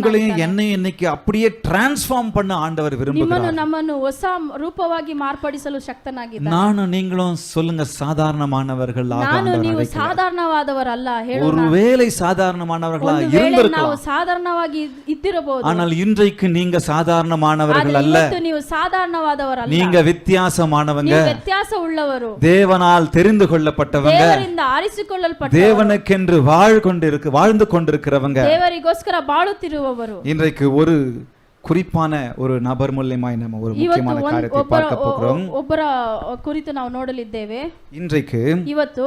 உங்களையும் என்னையும் இன்னைக்கு அப்படியே டிரான்ஸ்ஃபார்ம் பண்ண ஆண்டவர் விரும்புகிறார். ನಮ್ಮನ್ನು ಹೊಸ ರೂಪವಾಗಿ ಮಾರ್ಪಡಿಸಲು ಶಕ್ತನಾಗಿದ್ದಾನೆ. ನಾನು நீங்களும் சொல்லுங்க, சாதாரணமானவர்கள் ನಾನು ನೀವು ಸಾಧಾರಣವಾದವರಲ್ಲ ಹೇಳೋಣ. ஒருவேளை சாதாரணமானவர்களா இருந்திருக்கலாம், ನಾವು ಸಾಧಾರಣವಾಗಿ ಇದ್ದಿರಬಹುದು. ஆனால் இன்றைக்கு நீங்க சாதாரணமானவர்கள் அல்ல. ಇವತ್ತು ನೀವು ಸಾಧಾರಣವಾದವರಲ್ಲ, நீங்க வித்தியாசமானவங்க, ನೀವು ವ್ಯತ್ಯಾಸ உள்ளವರು, தேவனால் தெரிந்து கொள்ளப்பட்டவங்க, ದೇವರಿಂದ ಆರಿಸಿಕೊಳ್ಳಲ್ಪಟ್ಟವರು, தேவனுக்கென்று வாழ்ந்து கொண்டிருக்கிறவங்க, ದೇವರಿಗೋಸ್ಕರ ಬಾಳುತ್ತಿರುವವರು. இன்றைக்கு ஒரு குறிப்பான ஒரு நபர் மூலமாய் நம்ம ஒரு முக்கியமான காரியத்தை பார்க்க போகிறோம். ಒಬ್ಬರ ಕುರಿತು ನಾವು ನೋಡಲಿದ್ದೇವೆ. இன்றைக்கு ಇವತ್ತು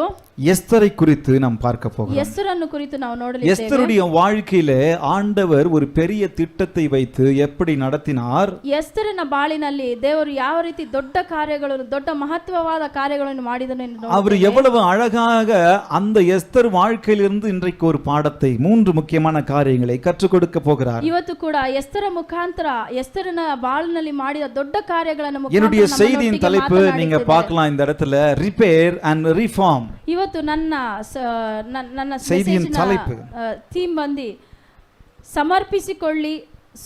எஸ்தரை குறித்து நாம் பார்க்க போகிறோம். எஸ்தரನ್ನು ಕುರಿತು ನಾವು ನೋಡಲಿದ್ದೇವೆ. எஸ்தருடைய வாழ்க்கையிலே ஆண்டவர் ஒரு பெரிய திட்டத்தை வைத்து எப்படி நடத்தினார்? ಎಸ್ತರನ ಬಾಳಿನಲ್ಲಿ ದೇವರು ಯಾವ ರೀತಿ ದೊಡ್ಡ ಕಾರ್ಯಗಳನ್ನು, ದೊಡ್ಡ ಮಹತ್ವವಾದ ಕಾರ್ಯಗಳನ್ನು ಮಾಡಿದನು ಎಂದು அவர் எவ்வளவு அழகாக அந்த எஸ்தர் வாழ்க்கையிலிருந்து இன்றைக்கு ஒரு பாடத்தை, 3 முக்கியமான காரியங்களை கற்றுக் கொடுக்க போகிறார். ಇವತ್ತು ಕೂಡ ಎಸ್ತರ ಮುಖಾಂತರ ಎಸ್ತರನ ಬಾಳಿನಲ್ಲಿ ಮಾಡಿದ ದೊಡ್ಡ ಕಾರ್ಯಗಳನ್ನು என்னுடைய செய்தியின் தலைப்பு நீங்க பார்க்கலாம் இந்த இடத்துல, ரிப்பேர் அண்ட் ரிஃபார்ம். ಇವತ್ತು ನನ್ನ செய்தியின் தலைப்பு ಥೀಮ್ ಬಂದು ಸಮರ್ಪಿಸಿಕೊಳ್ಳಿ,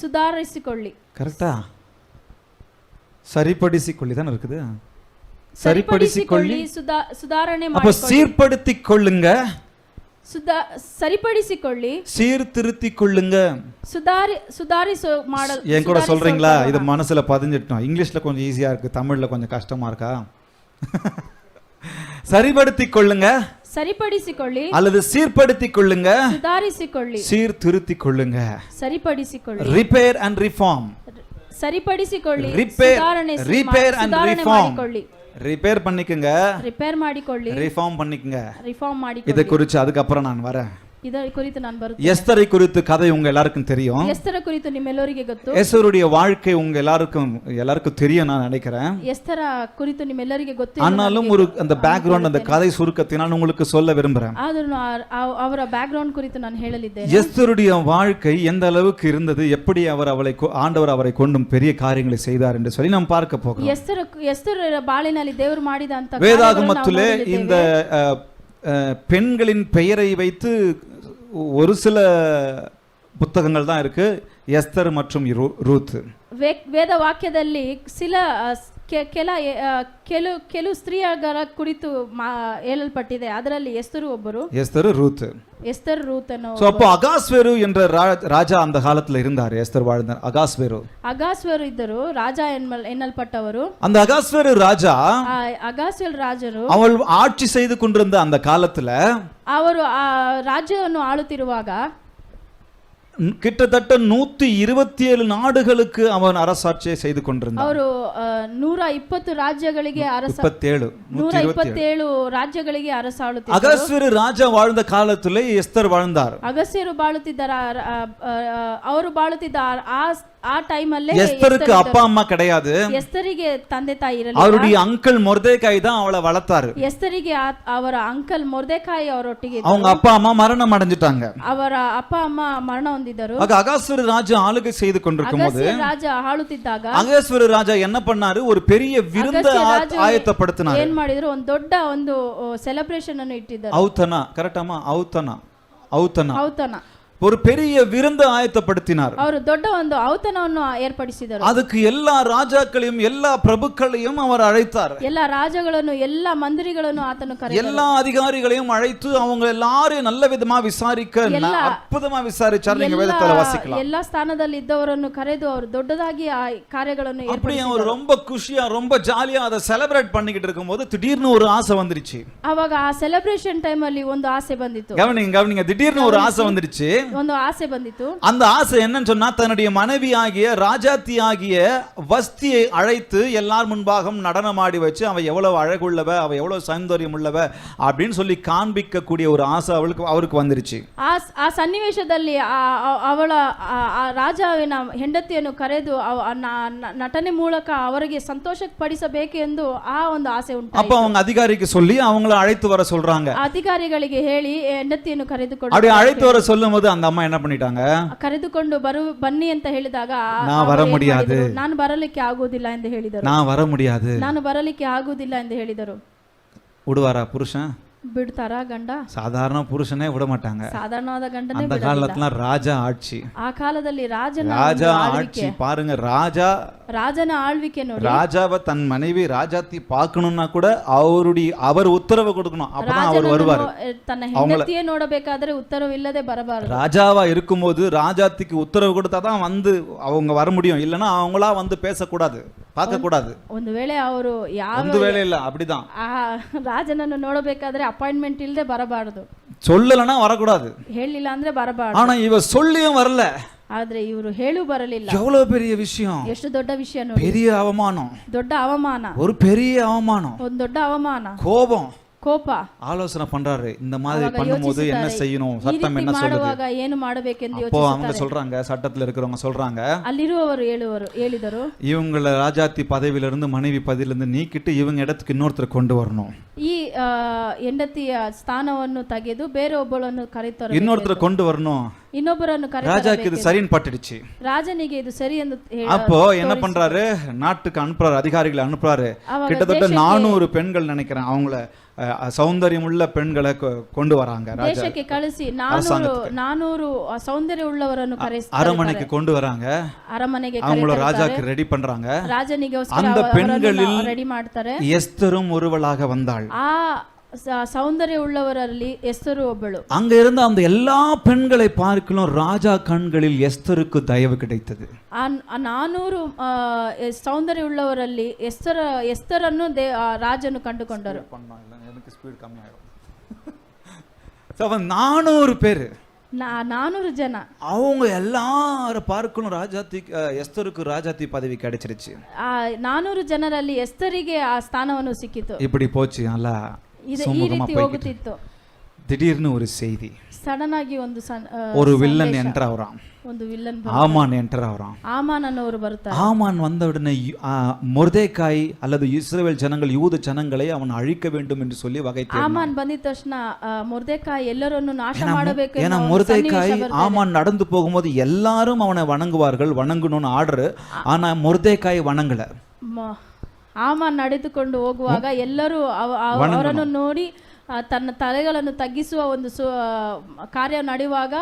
ಸುಧಾರಿಸಿಕೊಳ್ಳಿ. கரெக்டா? சரிப்படுத்திக்கொள்ளி தான் இருக்குது. சரிப்படுத்திக்கொள்ளி, சுதாரணை அப்ப சீர்படுத்திக் கொள்ளுங்க, சரிப்படுத்திಕೊಳ್ಳி, சீர்திருத்திக் கொள்ளுங்க, சுதாரிசோ மாடல். என் கூட சொல்றீங்களா? இது மனசுல பதிஞ்சிட்டோம். இங்கிலீஷ்ல கொஞ்சம் ஈஸியா இருக்கு, தமிழ்ல கொஞ்சம் கஷ்டமா இருக்கா? சரிப்படுத்திக் கொள்ளுங்க, சரிப்படுத்திக்கொள்ளி, அல்லது சீர்படுத்திக் கொள்ளுங்க, சுதாரிசிಕೊಳ್ಳி, சீர்திருத்திக் கொள்ளுங்க. சரிப்படுத்திಕೊಳ್ಳி, ரிப்பேர் அண்ட் ரிஃபார்ம். சரிப்படுத்திಕೊಳ್ಳி, ரிப்பேர் அண்ட் ரிஃபார்ம். ரிப்பேர் பண்ணிக்கங்க, ரிப்பேர் ಮಾಡಿಕೊಳ್ಳಿ, ரிஃபார்ம் பண்ணிக்கங்க. ரிஃபார்ம் ಮಾಡಿಕೊಳ್ಳಿ. இதை குறித்து அதுக்கப்புறம் நான் வரேன். ಇದರ ಕುರಿತು ನಾನು ಬರುತ್ತೇನೆ. எஸ்தரை குறித்து கதை உங்க எல்லாருக்கும் தெரியும். ಎಸ್ತರ ಕುರಿತು ನಿಮ್ಮೆಲ್ಲರಿಗೆ ಗೊತ್ತು. எஸ்தருடைய வாழ்க்கை உங்க எல்லாருக்கும் தெரியும் நான் நினைக்கிறேன். ಎಸ್ತರ ಕುರಿತು ನಿಮ್ಮೆಲ್ಲರಿಗೆ ಗೊತ್ತು. ஆனாலும் ஒரு அந்த பேக்ரவுண்ட், அந்த கதை சுருக்கத்தை நான் உங்களுக்கு சொல்ல விரும்புறேன். ಆದರೂ ಅವರ ಬ್ಯಾಕ್ಗ್ರೌಂಡ್ ಕುರಿತು ನಾನು ಹೇಳಲಿದ್ದೇನೆ. எஸ்தருடைய வாழ்க்கை எந்த அளவுக்கு இருந்தது, எப்படி ஆண்டவர் அவரை கொண்டும் பெரிய காரியங்களை செய்தார் என்று சொல்லி நாம் பார்க்க போகிறோம். ಎಸ್ತರ ಬಾಳಿನಲ್ಲಿ ದೇವರು ಮಾಡಿದ ಅಂತ வேதாகமத்திலே இந்த பெண்களின் பெயரை வைத்து ஒரு சில புத்தகங்கள் தான் இருக்கு, எஸ்தர் மற்றும் ரூத். ವೇದ ವಾಕ್ಯದಲ್ಲಿ ಕೆಲವು ಸ್ತ್ರೀಯರ ಕುರಿತು ಹೇಳಲ್ಪಟ್ಟಿದೆ. ಅದರಲ್ಲಿ ಎಸ್ತರು ಒಬ್ಬರು, எஸ்தர் ரூத். ಎಸ್ತರ್ ರೂತ್ ಅನ್ನೋ. சோ அப்போ அகாஸ்வேரு என்ற ராஜா அந்த காலத்துல இருந்தார். எஸ்தர் வாழ்ந்தார். ಅಗಾಸ್ವೇರು ಇದ್ದರು, ರಾಜ ಎನ್ನಲ್ಪಟ್ಟವರು. அந்த அகாஸ்வேரு ராஜா, ಅಗಾಸ್ವೇಲ್ ರಾಜರು அவள் ஆட்சி செய்து கொண்டிருந்த அந்த காலத்துல ಅವರು ಆ ರಾಜ್ಯವನ್ನು ಆಳುತ್ತಿರುವಾಗ கிட்டத்தட்ட 127 நாடுகளுக்கு அவன் அரசாட்சியை செய்து கொண்டிருந்தான். ಅವರು 120 ರಾಜ್ಯಗಳಿಗೆ 127 ರಾಜ್ಯಗಳಿಗೆ ಅರಸಾಳುತ್ತಿದ್ದರು. அகாஸ்வேரு ராஜா வாழ்ந்த காலத்திலே எஸ்தர் வாழ்ந்தார். ಅಗಸ್ಯರು ಬಾಳುತ್ತಿದ್ದಾರೆ. ಅವರು ಬಾಳುತ್ತಿದ್ದ ಆ ಟೈಮ್ ಅಲ್ಲೇ எஸ்தருக்கு அப்பா அம்மா கிடையாது. ಎಸ್ತರಿಗೆ ತಂದೆ ತಾಯಿ ಇರಲಿಲ್ಲ. அவருடைய அங்கிள் மொர்தெகாய் தான் அவளை வளர்த்தாரு. ಎಸ್ತರಿಗೆ ಅವರ ಅಂಕಲ್ ಮೊರ್ದೆಕಾಯಿ ಅವರೊಟ್ಟಿಗೆ ಇದ್ದರು. அவங்க அப்பா அம்மா மரணம் அடைஞ்சிட்டாங்க. ಅವರ ಅಪ್ಪ ಅಮ್ಮ ಮರಣ ಹೊಂದಿದ್ದರು. அகாஸ்வேரு ராஜா ஆளுகை செய்து கொண்டிருக்கும் போது ರಾಜ ಆಳುತ್ತಿದ್ದಾಗ அகாஸ்வேரு ராஜா என்ன பண்ணாரு, ஒரு பெரிய விருந்து ஆயத்தப்படுத்தினார். ಏನ್ ಮಾಡಿದ್ರು, ಒಂದು ದೊಡ್ಡ ಒಂದು ಸೆಲೆಬ್ರೇಷನ್ ಅನ್ನು ಇಟ್ಟಿದ್ದಾರೆ. ಔತಣ, ಕರೆಕ್ಟಮ್ಮ? ಔತಣ ஒரு பெரிய விருந்து ஆயத்தப்படுத்தினார். ಅವರು ದೊಡ್ಡ ಒಂದು ಔತಣವನ್ನು ಏರ್ಪಡಿಸಿದರು. அதுக்கு எல்லா ராஜாக்களையும் எல்லா பிரபுக்களையும் அவர் அழைத்தார். எல்லா ராஜாಗಳನ್ನು எல்லா மந்திரிಗಳನ್ನು ಆತನು ಕರೆದರು. எல்லா அதிகாரிகளையும் அழைத்து அவங்க எல்லாரையும் நல்ல விதமா விசாரிக்க அற்புதமா விசாரிச்சார். நீங்க வேதத்துல வாசிக்கலாம். எல்லா ಸ್ಥಾನದಲ್ಲಿ ಇದ್ದವರನ್ನು ಕರೆದು ಅವರು ದೊಡ್ಡದಾಗಿ ಆ ಕಾರ್ಯಗಳನ್ನು ಏರ್ಪಡಿಸಿದರು. அப்படி அவர் ரொம்ப குஷியா ரொம்ப ஜாலியா அதை செலிப்ரேட் பண்ணிக்கிட்டு இருக்கும்போது திடீர்னு ஒரு ஆசை வந்துருச்சு. ಅವಾಗ ಆ ಸೆಲೆಬ್ರೇಷನ್ ಟೈಮ್ ಅಲ್ಲಿ ಒಂದು ಆಸೆ ಬಂದಿತ್ತು. கவனிங்க, திடீர்னு ஒரு ஆசை வந்துருச்சு. ಒಂದು ಆಸೆ ಬಂದಿತ್ತು. அந்த ஆசை என்னன்னு சொன்னா, தன்னுடைய மனைவி ஆகிய ராஜாத்தி ஆகிய வஸ்தியை அழைத்து எல்லார் முன்பாக நடனமாடி வச்சு அவ எவ்வளவு அழகுள்ளவ, அவ எவ்வளவு சௌந்தரியம் உள்ளவ அப்படின்னு சொல்லி காண்பிக்க கூடிய ஒரு ஆசை அவருக்கு வந்துருச்சு. ಆ ಸನ್ನಿವೇಶದಲ್ಲಿ ಅವಳ ರಾಜವಿನ ಹೆಂಡತಿಯನ್ನು ಕರೆದು ನಟನೆ ಮೂಲಕ ಅವರಿಗೆ ಸಂತೋಷ ಪಡಿಸಬೇಕು ಎಂದು ಆ ಒಂದು ಆಸೆ ಉಂಟು. அப்ப அவங்க அதிகாரிக்கு சொல்லி அவங்கள அழைத்து வர சொல்றாங்க. ಅಧಿಕಾರಿಗಳಿಗೆ ಹೇಳಿ ಹೆಂಡತಿಯನ್ನು ಕರೆದುಕೊಂಡು அப்படி அழைத்து வர சொல்லும்போது அந்த ಅಮ್ಮ என்ன பண்ணிட்டாங்க, ಕರೆದುಕೊಂಡು ಬನ್ನಿ ಅಂತ ಹೇಳಿದಾಗ நான் வர முடியாது, ನಾನು ಬರಲಿಕ್ಕೆ ಆಗುವುದಿಲ್ಲ ಎಂದು ಹೇಳಿದರು. நான் வர முடியாது, ನಾನು ಬರಲಿಕ್ಕೆ ಆಗುವುದಿಲ್ಲ ಎಂದು ಹೇಳಿದರು. விடுவாரா புருஷன்? ಬಿಡ್ತಾರಾ ಗಂಡ? சாதாரண புருஷனே விட மாட்டாங்க. ಸಾಧಾರಣವಾದ ಗಂಡನೇ அந்த ಬಿಡೋದಿಲ್ಲ. காலத்துல ராஜா ஆட்சி, ಆ ಕಾಲದಲ್ಲಿ ರಾಜನ ராஜா ಒಂದು ஆட்சி ಆಳ್ವಿಕೆ, பாருங்க. ರಾಜನ ಆಳ್ವಿಕೆ ನೋಡಿ. ராஜாவை தன் மனைவி ராஜாத்தி பார்க்கணும்னா கூட அவர் உத்தரவு கொடுக்கணும், அப்பதான் அவர் வருவாரு. ತನ್ನ ಹೆಂಡತಿಯೇ ನೋಡಬೇಕಾದ್ರೆ ಉತ್ತರವಿಲ್ಲದೆ ಬರಬಾರದು. ராஜாவா இருக்கும்போது ராஜாத்திக்கு உத்தரவு கொடுத்தாதான் வந்து அவங்க வர முடியும், இல்லைன்னா அவங்களா வந்து பேசக்கூடாது, பார்க்க கூடாது. ಒಂದು ವೇಳೆ ಅವರು ಯಾವ ಒಂದು ವೇಳೆ ಇಲ್ಲ, அப்படிதான். ಆ ರಾಜನನ್ನು ನೋಡಬೇಕಾದ್ರೆ ಅಪಾಯಿಂಟ್ಮೆಂಟ್ ಇಲ್ಲದೆ ಬರಬಾರದು, சொல்லலன்னா வரக்கூடாது, ಹೇಳಿಲ್ಲ ಅಂದ್ರೆ ಬರಬಾರದು. ஆனா இவ சொல்லியும் வரல. ಆದ್ರೆ ಇವರು ಹೇಳು ಬರಲಿಲ್ಲ. எவ்வளவு பெரிய விஷயம், ಎಷ್ಟು ದೊಡ್ಡ ವಿಷಯ ನೋಡಿ. பெரிய அவமானம், ದೊಡ್ಡ ಅವಮಾನ, ஒரு பெரிய அவமானம், ಒಂದು ದೊಡ್ಡ ಅವಮಾನ, கோபம், ಕೋಪ. ஆலோசனை பண்றாரு, இந்த மாதிரி ಅವಾಗ பண்ணும்போது என்ன ಯೋಚಿಸುತ್ತಾರೆ, செய்யணும், ಈ சட்டம் ರೀತಿ என்ன சொல்லுது. ಮಾಡುವಾಗ ಏನು ಮಾಡಬೇಕೆಂದು அப்போ அவங்க ಯೋಚಿಸುತ್ತಾರೆ. சொல்றாங்க, சட்டத்துல இருக்கிறவங்க சொல்றாங்க, ಅಲ್ಲಿರುವವರು ಹೇಳಿದರು, இவங்கள ராஜாத்தி பதவியில இருந்து மனைவி பதவியில இருந்து நீக்கிட்டு இவங்க இடத்துக்கு இன்னொருத்தர் கொண்டு வரணும், ಈ ಹೆಂಡತಿಯ ಸ್ಥಾನವನ್ನು ತೆಗೆದು ಬೇರೆ ಒಬ್ಬಳನ್ನು ಕರೆತರು, இன்னொருத்தர் கொண்டு வரணும். ಇನ್ನೊಬ್ಬರನ್ನು ராஜாக்கு இது சரின்னு பட்டுடுச்சு. ರಾಜನಿಗೆ ಇದು ಸರಿ ಎಂದು அப்போ என்ன பண்றாரு, நாட்டுக்கு அனுப்புறாரு, அதிகாரிகளை அனுப்புறாரு. ಅವಾಗ கிட்டத்தட்ட 400 பெண்கள் நினைக்கிறேன், அவங்கள சௌந்தரியம் உள்ள பெண்களை கொண்டு வராங்க. ராஜா ದೇಶಕ್ಕೆ ಕಳಿಸಿ 400 ಸೌಂದರ್ಯ ಉಳ್ಳವರನ್ನು ಕರೆಸ್ತಾರೆ, அரமனைக்கு கொண்டு வராங்க, ಅರಮನೆಗೆ அவங்கள ராஜாக்கு ரெடி பண்றாங்க. ರಾಜನಿಗೋಸ್ಕರ அந்த பெண்களில் ರೆಡಿ ಮಾಡ್ತಾರೆ. எஸ்தரும் ஒருவளாக வந்தாள். ಆ ಸೌಂದರ್ಯ ಉಳ್ಳವರಲ್ಲಿ ಎಸ್ತರು ಒಬ್ಬಳು. அங்க இருந்த அந்த எல்லா பெண்களை பார்க்கலும் ராஜா கண்களில் எஸ்தருக்கு தயவு கிடைத்தது. ಆ 400 ಸೌಂದರ್ಯ ಉಳ್ಳವರಲ್ಲಿ ಎಸ್ತರನ್ನು ರಾಜನು ಕಂಡುಕೊಂಡರು. 400 பேரு, 400 ಜನ, அவங்க எல்லாரும் பார்க்கணும் ராஜாத்தி எஸ்தருக்கு ராஜாத்தி பதவி கிடைச்சிருச்சு. ಆ 400 ಜನರಲ್ಲಿ ಎಸ್ತರಿಗೆ ಆ ಸ್ಥಾನವನ್ನು ಸಿಕ್ಕಿತು. இப்படி போச்சு, நல்லா ಈ சுமூகமா ರೀತಿ போய்கிட்டு. ಹೋಗುತ್ತಿತ್ತು. திடீர்னு ஒரு செய்தி, ಸಡನ್ ಆಗಿ ஒரு வில்லன் என்டர் ஆகுறான், ಒಂದು ವಿಲ್ಲನ್ ஆமான் என்டர் ஆகுறான். ಆಮಾನ್ ಅನ್ನೋರು ಬರುತ್ತಾರೆ. ஆமான் வந்த உடனே ಮೊರ್ದೆಕಾய் அல்லது இஸ்ரவேல் ஜனங்கள் யூத ஜனங்களை அவன் அழிக்க வேண்டும் என்று சொல்லி வகை தேடினான். ಆಮಾನ್ ಬಂದಿದ ತಕ್ಷಣ ಮೊರ್ದೆಕಾಯಿ ಎಲ್ಲರನ್ನು ನಾಶ ಮಾಡಬೇಕು ஏன்னா ಮೊರ್ದೆಕಾய் ஆமான் நடந்து போகும்போது எல்லாரும் அவனை வணங்குவார்கள், வணங்கணும்னு ஆர்டர். ஆனா ಮೊರ್ದೆಕಾய் வணங்கல. ಆಮಾನ್ ನಡೆದುಕೊಂಡು ಹೋಗುವಾಗ ಎಲ್ಲರೂ ಅವರನ್ನು ನೋಡಿ ತನ್ನ ತಲೆಗಳನ್ನು ತಗ್ಗಿಸುವ ಒಂದು ಕಾರ್ಯ ನಡೆಯುವಾಗ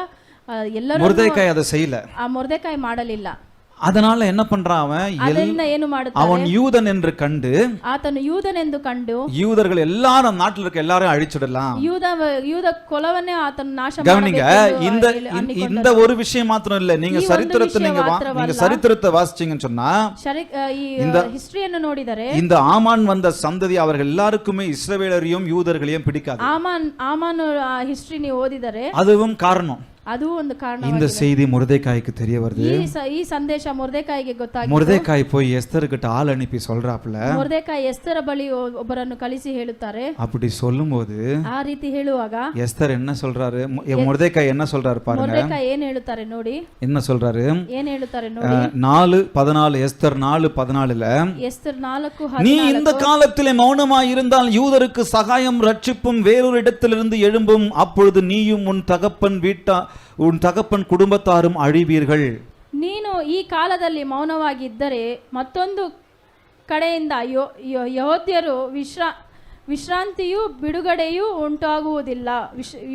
ಎಲ್ಲರೂ ಮೊರ್ದೆಕಾய் அதை செய்யல. ಆ ಮೊರ್ದೆಕಾಯಿ ಮಾಡಲಿಲ್ಲ. அதனால என்ன பண்றான் அவன், ಅದರಿಂದ ಏನು ಮಾಡುತ್ತಾನೆ, அவன் யூதன் என்று கண்டு, ಆತನು ಯೂದನೆಂದು ಕಂಡು யூதர்கள் எல்லாரும் நாட்டில் இருக்க எல்லாரும் அழிச்சிடலாம். ಯೂದ ಕುಲವನ್ನೇ ಆತನು ನಾಶ கவனிங்க, இந்த ஒரு விஷயம் மாத்திரம் இல்ல. நீங்க சரித்திரத்தை நீங்க சரித்திரத்தை வாசிச்சீங்கன்னு சொன்னா, இந்த ಹಿಸ್ಟರಿಯನ್ನು ನೋಡಿದರೆ இந்த ஆமான் வந்த சந்ததி அவர்கள் எல்லாருக்குமே இஸ்ரவேலரையும் யூதர்களையும் பிடிக்காது. ಆಮಾನ್ ಹಿಸ್ಟರಿ ನೀವು ಓದಿದರೆ அதுவும் காரணம். ಅದು ಒಂದು ಕಾರಣ. இந்த செய்தி ಮೊರ್ದೆಕಾய்க்கு தெரிய வருது. ಈ ಸಂದೇಶ ಮೊರ್ದೆಕಾಯಿಗೆ ಗೊತ್ತಾಗಿ ಮೊರ್ದೆಕಾய் போய் எஸ்தர் கிட்ட ஆள் அனுப்பி சொல்றாப்ல, ಮೊರ್ದೆಕಾಯಿ ಎಸ್ತರ ಬಳಿ ಒಬ್ಬರನ್ನು ಕಳಿಸಿ ಹೇಳುತ್ತಾರೆ. அப்படி சொல்லும்போது ಆ ರೀತಿ ಹೇಳುವಾಗ எஸ்தர் என்ன சொல்றாரு, ಮೊರ್ದೆಕಾய் என்ன சொல்றாரு பாருங்க. ಮೊರ್ದೆಕಾಯಿ ಏನ್ ಹೇಳುತ್ತಾರೆ ನೋಡಿ, என்ன சொல்றாரு, ಏನ್ ಹೇಳುತ್ತಾರೆ ನೋಡಿ. 4:14 எஸ்தர் 4:14ல, ಎಸ್ತರ್ 4:14 நீ இந்த காலத்திலே மௌனமாய் இருந்தால் யூதருக்கு சகாயம் ரட்சிப்பும் வேறொரு இடத்திலிருந்து எழும்பும், அப்பொழுது நீயும் உன் தகப்பன் குடும்பத்தாரும் அழிவீர்கள். ನೀನು ಈ ಕಾಲದಲ್ಲಿ ಮೌನವಾಗಿದ್ದರೆ ಮತ್ತೊಂದು ಕಡೆಯಿಂದ ಯೆಹೂದ್ಯರು ವಿಶ್ರಾಂತಿಯು ಬಿಡುಗಡೆಯೂ ಉಂಟಾಗುವುದಿಲ್ಲ,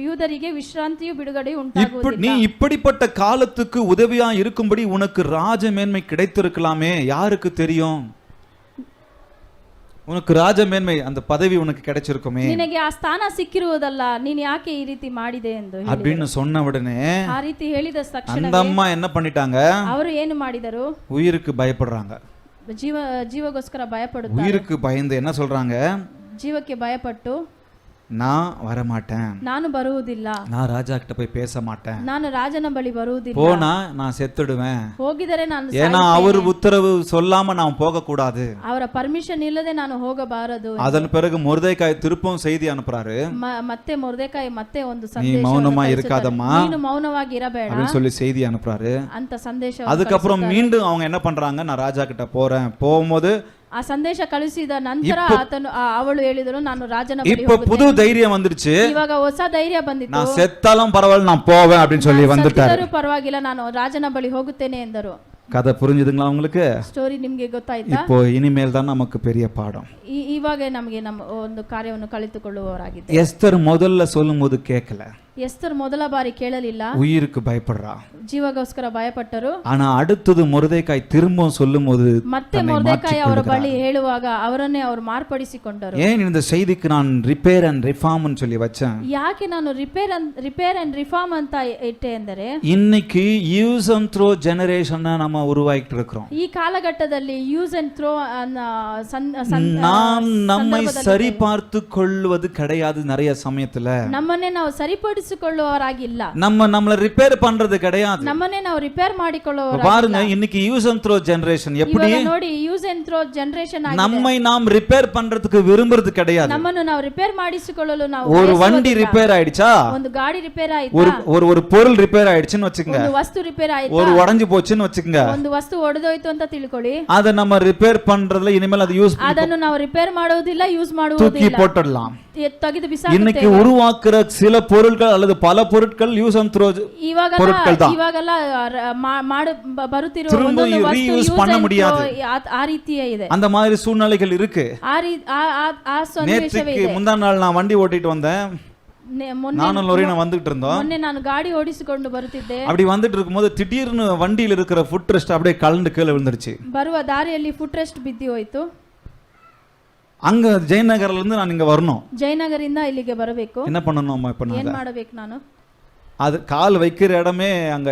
யூதರಿಗೆ ವಿಶ್ರಾಂತಿಯು ಬಿಡುಗಡೆಯೂ ಉಂಟಾಗುವುದಿಲ್ಲ. நீ இப்படிப்பட்ட காலத்துக்கு உதவியா இருக்கும்படி உனக்கு ராஜ மேன்மை கிடைத்திருக்கலாமே, யாருக்கு தெரியும், உனக்கு ராஜ மேன்மை அந்த பதவி உனக்கு கிடைச்சிருக்குமே, ನಿನಗೆ ಆ ಸ್ಥಾನ ಸಿಕ್ಕಿರುವುದಲ್ಲ, ನೀನು ಯಾಕೆ ಈ ರೀತಿ ಮಾಡಿದೆ ಎಂದು அப்படின்னு சொன்ன உடனே ಆ ರೀತಿ ಹೇಳಿದ ತಕ್ಷಣ அந்த அம்மா என்ன பண்ணிட்டாங்க, ಅವರು ಏನು ಮಾಡಿದರು, உயிருக்கு பயப்படுறாங்க. ಜೀವಗೋಸ್ಕರ ಭಯಪಡುತ್ತಾರೆ. உயிருக்கு பயந்து என்ன சொல்றாங்க, ಜೀವಕ್ಕೆ ಭಯಪಟ್ಟು நான் வரமாட்டேன், ನಾನು ಬರುವುದಿಲ್ಲ, நான் ராஜா கிட்ட போய் பேச மாட்டேன், ನಾನು ರಾಜನ ಬಳಿ ಬರುವುದಿಲ್ಲ, போனா நான் செத்துடுவேன், ಹೋಗಿದರೆ ನಾನು ஏன்னா அவர் உத்தரவு சொல்லாம நான் போக கூடாது, ಅವರ ಪರ್ಮಿಷನ್ ಇಲ್ಲದೆ ನಾನು ಹೋಗಬಾರದು. அதன் பிறகு ಮೊರ್ದೆಕಾய் திருப்பவும் செய்தி அனுப்புறாரு, ಮತ್ತೆ ಮೊರ್ದೆಕಾಯಿ ಮತ್ತೆ ಒಂದು நீ ಸಂದೇಶ, மௌனமா இருக்காதம்மா ನೀನು ಮೌನವಾಗಿ ಇರಬೇಡ அப்படின்னு சொல்லி செய்தி அனுப்புறாரு. ಅಂತ ಸಂದೇಶ. அதுக்கப்புறம் மீண்டும் அவங்க என்ன பண்றாங்க, நான் ராஜா கிட்ட போறேன், போகும்போது ಆ ಸಂದೇಶ ಕಳಿಸಿದ ನಂತರ ಅವಳು ಹೇಳಿದಳು, ನಾನು ರಾಜನ ಬಳಿ இப்ப புது தைரியம் வந்துருச்சு, ಇವಾಗ ಹೊಸ ಧೈರ್ಯ ಬಂದಿತ್ತು, நான் செத்தாலும் பரவாயில்ல நான் போவேன் அப்படின்னு சொல்லி வந்துட்டாரு. ಪರವಾಗಿಲ್ಲ ನಾನು ರಾಜನ ಬಳಿ ಹೋಗುತ್ತೇನೆ ಎಂದರು. கதை புரிஞ்சுதுங்களா உங்களுக்கு? ಸ್ಟೋರಿ ನಿಮ್ಗೆ ಗೊತ್ತಾಯ್ತಾ? இப்போ இனிமேல் தான் நமக்கு பெரிய பாடம். ಇವಾಗ ನಮಗೆ ನಮ್ಮ ಒಂದು ಕಾರ್ಯವನ್ನು ಕಲಿತುಕೊಳ್ಳುವವರಾಗಿದ್ದೇವೆ. எஸ்தர் முதல்ல சொல்லும்போது கேட்கல, ಎಸ್ತರ್ ಮೊದಲ ಬಾರಿ ಕೇಳಲಿಲ್ಲ, உயிருக்கு பயப்படுறா. ಜೀವಗೋಸ್ಕರ ಭಯಪಟ್ಟರು. ஆனா அடுத்தது ಮೊರ್ದೆಕಾಯಿ திரும்பவும் சொல்லும்போது ಮತ್ತೆ ಮೊರ್ದೆಕಾಯಿ ಅವರ ಬಳಿ ಹೇಳುವಾಗ ಅವರನ್ನೇ ಅವರು ಮಾರ್ಪಡಿಸಿಕೊಂಡರು. ஏன் இந்த செய்திக்கு நான் ரிப்பேர் அண்ட் ரிஃபார்ம்னு சொல்லி வச்சேன்? ಯಾಕೆ ನಾನು ರಿಪೇರ್ ಅಂಡ್ ರಿಫಾರ್ಮ್ ಅಂತ ಇಟ್ಟೆ ಅಂದರೆ, இன்னைக்கு யூஸ் அண்ட் த்ரோ ஜெனரேஷன் நம்ம உருவாக்கிட்டு இருக்கிறோம். ಈ ಕಾಲಘಟ್ಟದಲ್ಲಿ ಯೂಸ್ ಅಂಡ್ ಥ್ರೋ நாம் நம்மை சரி பார்த்து கொள்வது கிடையாது. நிறைய சமயத்துல ನಮ್ಮನ್ನೇ ನಾವು ಸರಿಪಡಿಸಿಕೊಳ್ಳುವವರಾಗಿಲ್ಲ, நம்மள ரிப்பேர் பண்றது கிடையாது. ನಮ್ಮನ್ನೇ ನಾವು ರಿಪೇರ್ ಮಾಡಿಕೊಳ್ಳುವವರಾಗಿಲ್ಲ. பாருங்க, இன்னைக்கு யூஸ் அண்ட் த்ரோ ஜெனரேஷன் எப்படி ಇವಾಗ ನೋಡಿ, ಯೂಸ್ ಅಂಡ್ ಥ್ರೋ ಜನರೇಷನ್ ಆಗಿದೆ. நம்மை நாம் ரிப்பேர் பண்றதுக்கு விரும்புறது கிடையாது. ನಮ್ಮನ್ನು ನಾವು ರಿಪೇರ್ ಮಾಡಿಸಿಕೊಳ್ಳಲು ನಾವು ஒரு வண்டி ரிப்பேர் ஆயிடுச்சா, ಒಂದು ಗಾಡಿ ರಿಪೇರ್ ಆಯ್ತಾ, ஒரு பொருள் ரிப்பேர் ஆயிடுச்சுன்னு வச்சுக்கோங்க, ಒಂದು ವಸ್ತು ರಿಪೇರ್ ಆಯ್ತಾ, ஒரு உடைஞ்சு போச்சுன்னு வச்சுக்கோங்க, ಒಂದು ವಸ್ತು ಒಡೆದೋಯ್ತು ಅಂತ ತಿಳ್ಕೊಳ್ಳಿ, அத நம்ம ரிப்பேர் பண்றதுல இனிமேல் அது யூஸ் ಅದನ್ನು ನಾವು ರಿಪೇರ್ ಮಾಡುವುದಿಲ್ಲ, ಯೂಸ್ தூக்கி ಮಾಡುವುದಿಲ್ಲ, போட்டுடலாம். ತೆಗೆದು இன்னைக்கு ಬಿಸಾಡುತ್ತೇವೆ. உருவாக்குற சில பொருட்கள் அல்லது பல பொருட்கள் யூஸ் அண்ட் த்ரோ பொருட்கள் தான். ಇವಾಗೆಲ್ಲ ಬರುತ್ತಿರುವ திரும்ப ಒಂದೊಂದು ವಸ್ತು reuse use பண்ண and முடியாது. throw ಆ ರೀತಿಯೇ ಇದೆ. அந்த மாதிரி சூழ்நிலைகள் இருக்கு. ಆ ಸನ್ನಿವೇಶವೇ நேற்றுக்கு ಇದೆ. முந்தா நாள் நான் வண்டி ஓட்டிட்டு வந்தேன், நானும் லோரினா வந்துட்டு இருந்தோம். ಮೊನ್ನೆ ನಾನು ಗಾಡಿ ಓಡಿಸಿಕೊಂಡು ಬರುತ್ತಿದ್ದೆ. அப்படி வந்துட்டு இருக்கும்போது திடீர்னு வண்டியில இருக்கிற ஃபுட் ரெஸ்ட் அப்படியே கலந்து கீழே விழுந்துருச்சு. ಬರುವ ದಾರಿಯಲ್ಲಿ ಫುಟ್ ರೆಸ್ಟ್ ಬಿದ್ದು ಹೋಯ್ತು. அங்க ஜெயநகர்ல இருந்து நான் இங்க வரணும். ಜಯನಗರಿಂದ ಇಲ್ಲಿಗೆ ಬರಬೇಕು. என்ன பண்ணணும் இப்ப ಏನ್ நான்? ಮಾಡಬೇಕು ನಾನು? அது கால் வைக்கிற இடமே அங்க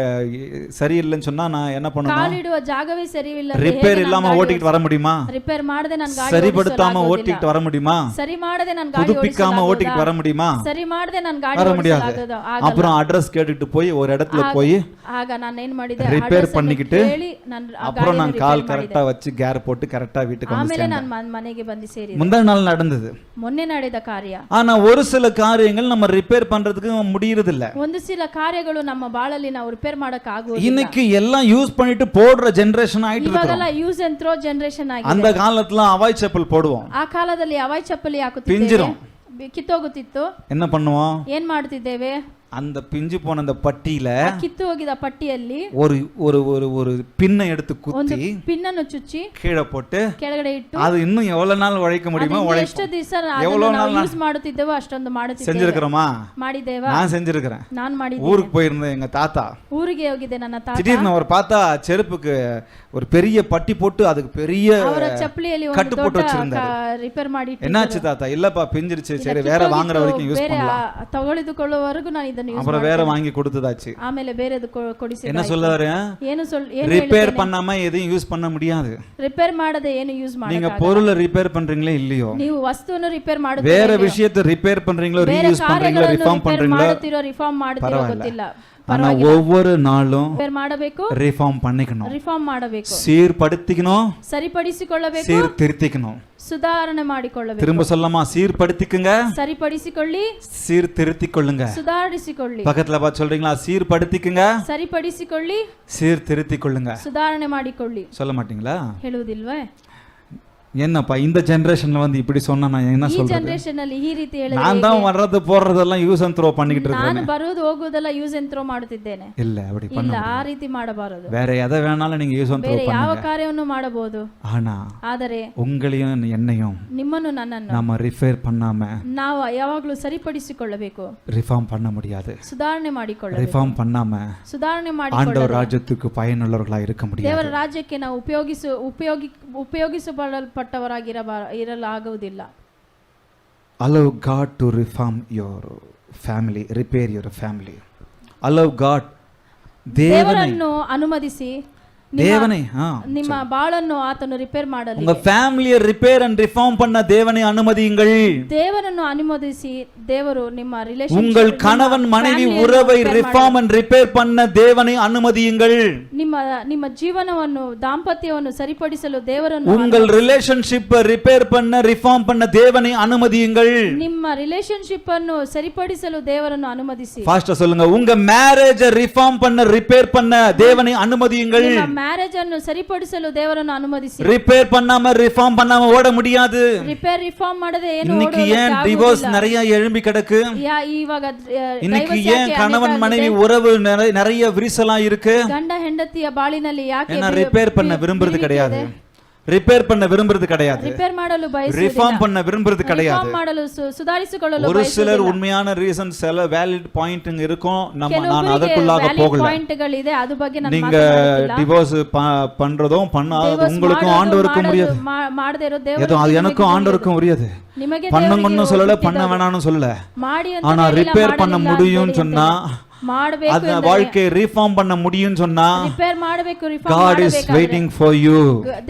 சரியில்லைன்னு சொன்னா நான் என்ன பண்ணணும்? ಕಾಲಿಡುವ ಜಾಗವೇ ಸರಿಯಿಲ್ಲ. ரிப்பேர் இல்லாம ஓட்டிட்டு வர முடியுமா? ರಿಪೇರ್ ಮಾಡದೆ ನಾನು ಗಾಡಿ சரிப்படுத்தாம ஓட்டிட்டு வர முடியுமா? ಸರಿ ಮಾಡದೆ ನಾನು ಗಾಡಿ புதுப்பிக்காம ஓட்டிட்டு வர முடியுமா? ಸರಿ ಮಾಡದೆ ನಾನು ಗಾಡಿ வர முடியாது. ಓಡಿಸಲಾಗದು. அப்புறம் அட்ரஸ் கேட்டுட்டு போய் ஒரு இடத்துல போய் ಆಗ ನಾನು ಏನು ಮಾಡಿದೆ, ரிப்பேர் பண்ணிக்கிட்டு ಹೇಳಿ ನಾನು அப்புறம் நான் கால் கரெக்டா வச்சு கேர் போட்டு கரெக்டா வீட்டுக்கு வந்து ಆಮೇಲೆ ನಾನು ಮನೆಗೆ ಬಂದು ಸೇರಿದೆ. முந்தா நாள் நடந்தது. ಮೊನ್ನೆ ನಡೆದ ಕಾರ್ಯ. ஆனா ஒரு சில காரியங்கள் நம்ம ரிப்பேர் பண்றதுக்கு முடியறது இல்ல. ಒಂದು ಸಿಲ ಕಾರ್ಯಗಳು ನಮ್ಮ ಬಾಳಲ್ಲಿ ನಾವು ರಿಪೇರ್ ಮಾಡಕ ಆಗುವುದಿಲ್ಲ. இன்னைக்கு எல்லாம் யூஸ் பண்ணிட்டு போடுற ஜெனரேஷன் ஆயிட்டு இருக்கு. ಇವಾಗೆಲ್ಲ ಯೂಸ್ ಅಂಡ್ ಥ್ರೋ ಜನರೇಷನ್ ಆಗಿದೆ. அந்த காலத்துல அவாய் செப்பல் போடுவோம். ಆ ಕಾಲದಲ್ಲಿ ಅವಾಯ್ ಚಪ್ಪಲಿ ಹಾಕುತ್ತಿದ್ದೇವೆ, பிஞ்சிரும். ಕಿತ್ತೋಗುತ್ತಿತ್ತು. என்ன பண்ணுவோம்? ಏನ್ ಮಾಡ್ತಿದ್ದೇವೆ, அந்த பிஞ்சு போன அந்த பட்டியில ಕಿತ್ತು ಹೋಗಿದ ಪಟ್ಟಿಯಲ್ಲಿ ஒரு ஒரு ஒரு ஒரு பின்னை எடுத்து ಒಂದು குத்தி ಪಿನ್ನನ್ನು ಚುಚ್ಚಿ கீழே போட்டு ಕೆಳಗಡೆ ಇಟ್ಟು அது இன்னும் எவ்வளவு நாள் உழைக்க முடியுமோ ಎಷ್ಟು ದಿವಸ எவ்வளவு நாள் ಯೂಸ್ ಮಾಡುತ್ತಿದ್ದೇವೋ ಅಷ್ಟೊಂದು ಮಾಡುತ್ತಿದ್ದೇವೆ. செஞ்சிருக்கிறோமா? ಮಾಡಿದ್ದೇವಾ? நான் செஞ்சிருக்கிறேன். ನಾನು ಮಾಡಿದ್ದೇನೆ. ஊருக்கு போயிருந்தேன் எங்க தாத்தா. ಊರಿಗೆ ಹೋಗಿದ್ದೆ ನನ್ನ ತಾತ. திடீர்னு அவர் பார்த்தா செருப்புக்கு ஒரு பெரிய பட்டி போட்டு அதுக்கு பெரிய ಅವರ ಚಪ್ಪಲಿಯಲ್ಲಿ கட்டு ಒಂದು போட்டு ದೊಡ್ಡ வச்சிருந்தாரு. ರಿಪೇರ್ ಮಾಡಿ ಇಟ್ಟಿದ್ರು. என்னாச்சு தாத்தா? இல்லப்பா பிஞ்சிருச்சு, சரி வேற வாங்குற வரைக்கும் யூஸ் ಬೇರೆ பண்ணலாம். ತಗೊಳಿದುಕೊಳ್ಳುವವರೆಗೂ ನಾನು ಇದನ್ನು ಯೂಸ್ அப்புறம் வேற வாங்கி கொடுத்ததாச்சு. ಆಮೇಲೆ ಬೇರೆದು ಕೊಡಿಸಿ. என்ன சொல்றாரு? ಏನು ரிப்பேர் பண்ணாம எதையும் யூஸ் பண்ண முடியாது. ರಿಪೇರ್ ಮಾಡದೆ ಏನು ಯೂಸ್ நீங்க ಮಾಡಕ್ಕಾಗಲ್ಲ. பொருளை ரிப்பேர் பண்றீங்களே இல்லையோ, ನೀವು ವಸ್ತುವನ್ನು ರಿಪೇರ್ வேற ಮಾಡುತ್ತೀರೋ, விஷயத்தை ரிப்பேர் பண்றீங்களோ, ಬೇರೆ ரீயூஸ் பண்றீங்களோ, ಕಾರ್ಯಗಳನ್ನು ரிஃபார்ம் ರಿಪೇರ್ பண்றீங்களோ, ಮಾಡುತ್ತೀರೋ, ರಿಫಾರ್ಮ್ ಮಾಡುತ್ತೀರೋ ಗೊತ್ತಿಲ್ಲ. ஆனா ஒவ்வொரு நாளும் ರಿಪೇರ್ ಮಾಡಬೇಕು, ரிஃபார்ம் பண்ணிக்கணும், ರಿಫಾರ್ಮ್ ಮಾಡಬೇಕು, சீர்படுத்திக்கணும், ಸರಿಪಡಿಸಿಕೊಳ್ಳಬೇಕು, சீர்திருத்திக்கணும். ಸುಧಾರಣೆ ಮಾಡಿಕೊಳ್ಳಬೇಕು. திரும்ப சொல்லமா? சீர்படுத்திக்குங்க, ಸರಿಪಡಿಸಿಕೊಳ್ಳಿ, சீர்திருத்திக் கொள்ளுங்க. ಸುಧಾರಿಸಿಕೊಳ್ಳಿ. பக்கத்துல பார்த்து சொல்றீங்களா? சீர்படுத்திக்குங்க, ಸರಿಪಡಿಸಿಕೊಳ್ಳಿ, சீர்திருத்திக் கொள்ளுங்க. ಸುಧಾರಣೆ ಮಾಡಿಕೊಳ್ಳಿ. சொல்ல மாட்டீங்களா? ಹೇಳುವುದಿಲ್ವೇ? என்னப்பா இந்த ஜெனரேஷன்ல வந்து இப்படி சொன்னா நான் என்ன ಈ சொல்றது? ಜನರೇಷನ್ ಅಲ್ಲಿ ಈ ರೀತಿ ಹೇಳಿದ್ರೆ நான் தான் வர்றது போறதெல்லாம் யூஸ் அண்ட் த்ரோ பண்ணிக்கிட்டு ನಾನು இருக்கேன். ಬರುವುದು ಹೋಗುವುದೆಲ್ಲ ಯೂಸ್ ಅಂಡ್ ಥ್ರೋ ಮಾಡುತ್ತಿದ್ದೇನೆ. இல்ல அப்படி ಇಲ್ಲ, பண்ண ಆ ರೀತಿ ಮಾಡಬಾರದು. வேற எதை வேணாலும் நீங்க யூஸ் அண்ட் த்ரோ ಬೇರೆ ಯಾವ பண்ணுங்க. ಕಾರ್ಯವನ್ನು ಮಾಡಬಹುದು. ஆனா ಆದರೆ உங்களையும் என்னையும் ನಿಮ್ಮನ್ನು ನನ್ನನ್ನು நாம ரிப்பேர் பண்ணாம ನಾವು ಯಾವಾಗಲೂ ಸರಿಪಡಿಸಿಕೊಳ್ಳಬೇಕು, ரிஃபார்ம் பண்ண முடியாது. ಸುಧಾರಣೆ ಮಾಡಿಕೊಳ್ಳಬೇಕು. ரிஃபார்ம் பண்ணாம ಸುಧಾರಣೆ ஆண்டவர் ಮಾಡಿಕೊಳ್ಳಬೇಕು. ராஜ்யத்துக்கு பயனுள்ளவர்களா இருக்க முடியாது. ದೇವರ ರಾಜ್ಯಕ್ಕೆ ನಾವು ಉಪಯೋಗಿಸಲ್ಪಟ್ಟವರಾಗಿರಲಾಗುವುದಿಲ್ಲ. Allow God to reform your family, repair your family. Allow God, ದೇವರನ್ನು ಅನುಮತಿಸಿ தேவனை ನಿಮ್ಮ ಬಾಳನ್ನು ಆತನು ರಿಪೇರ್ ಮಾಡಲಿ. உங்க ஃபேமிலியை ரிப்பேர் அண்ட் ரிஃபார்ம் பண்ண தேவனை அனுமதியுங்கள். ದೇವರನ್ನು ಅನುಮತಿಸಿ ದೇವರು ನಿಮ್ಮ ರಿಲೇಶನ್, உங்கள் கணவன் மனைவி உறவை ரிஃபார்ம் அண்ட் ரிப்பேர் பண்ண தேவனை அனுமதியுங்கள். ನಿಮ್ಮ ಜೀವನವನ್ನು ದಾಂಪತ್ಯವನ್ನು ಸರಿಪಡಿಸಲು ದೇವರನ್ನು, உங்கள் ரிலேஷன்ஷிப் ரிப்பேர் பண்ண ரிஃபார்ம் பண்ண தேவனை அனுமதியுங்கள். ನಿಮ್ಮ ರಿಲೇಶನ್ಶಿಪ್ ಅನ್ನು ಸರಿಪಡಿಸಲು ದೇವರನ್ನು ಅನುಮತಿಸಿ. ஃபாஸ்டா சொல்லுங்க, உங்க மேரேஜை ரிஃபார்ம் பண்ண ரிப்பேர் பண்ண தேவனை அனுமதியுங்கள். ಮ್ಯಾರೇಜ್ ಅನ್ನು ಸರಿಪಡಿಸಲು ದೇವರನ್ನು ಅನುಮತಿಸಿ. ரிப்பேர் பண்ணாம ரிஃபார்ம் பண்ணாம ஓட முடியாது. ರಿಫಾರ್ಮ್ ಮಾಡದೆ ಏನು இன்னைக்கு ஏன் டிவோர்ஸ் நிறைய எழும்பி கிடக்கு? ಇವಾಗ இன்னைக்கு ஏன் கணவன் மனைவி உறவு நிறைய விரிசலா இருக்கு? ಗಂಡ ಹೆಂಡತಿಯ ಬಾಳಿನಲ್ಲಿ ಯಾಕೆ ரிப்பேர் பண்ண விரும்புறது கிடையாது. ரிப்பேர் பண்ண விரும்புறது கிடையாது. ರಿಪೇರ್ ಮಾಡಲು ಬಯಸುವುದಿಲ್ಲ. ரிஃபார்ம் பண்ண விரும்புறது கிடையாது. ರಿಫಾರ್ಮ್ ಮಾಡಲು ಸುಧಾರಿಸಿಕೊಳ್ಳಲು ஒரு சிலர் உண்மையான ரீசன் சில வேலிட் பாயிண்ட் இருக்கும். நான் அதற்குள்ளாக போகல. ಪಾಯಿಂಟ್ಗಳಿದೆ, ಅದು ಬಗ್ಗೆ ನಾನು நீங்க டிவோர்ஸ் பண்றதும் பண்ணாதது உங்களுக்கும் ஆண்டவருக்கும் முடியாது. ಮಾಡದೇ ಇರೋ ஏதோ அது எனக்கும் ஆண்டவருக்கும் முடியாது. ನಿಮಗೆ பண்ணணும்னு சொல்லல, பண்ண வேணாம்னு சொல்லல. ಮಾಡಿ ಅಂತ ஆனா ரிப்பேர் பண்ண முடியும்னு சொன்னா, ಮಾಡಬೇಕು அந்த வாழ்க்கையை ரிஃபார்ம் பண்ண முடியும்னு சொன்னா, ರಿಪೇರ್ ಮಾಡಬೇಕು, reform God is waiting for you.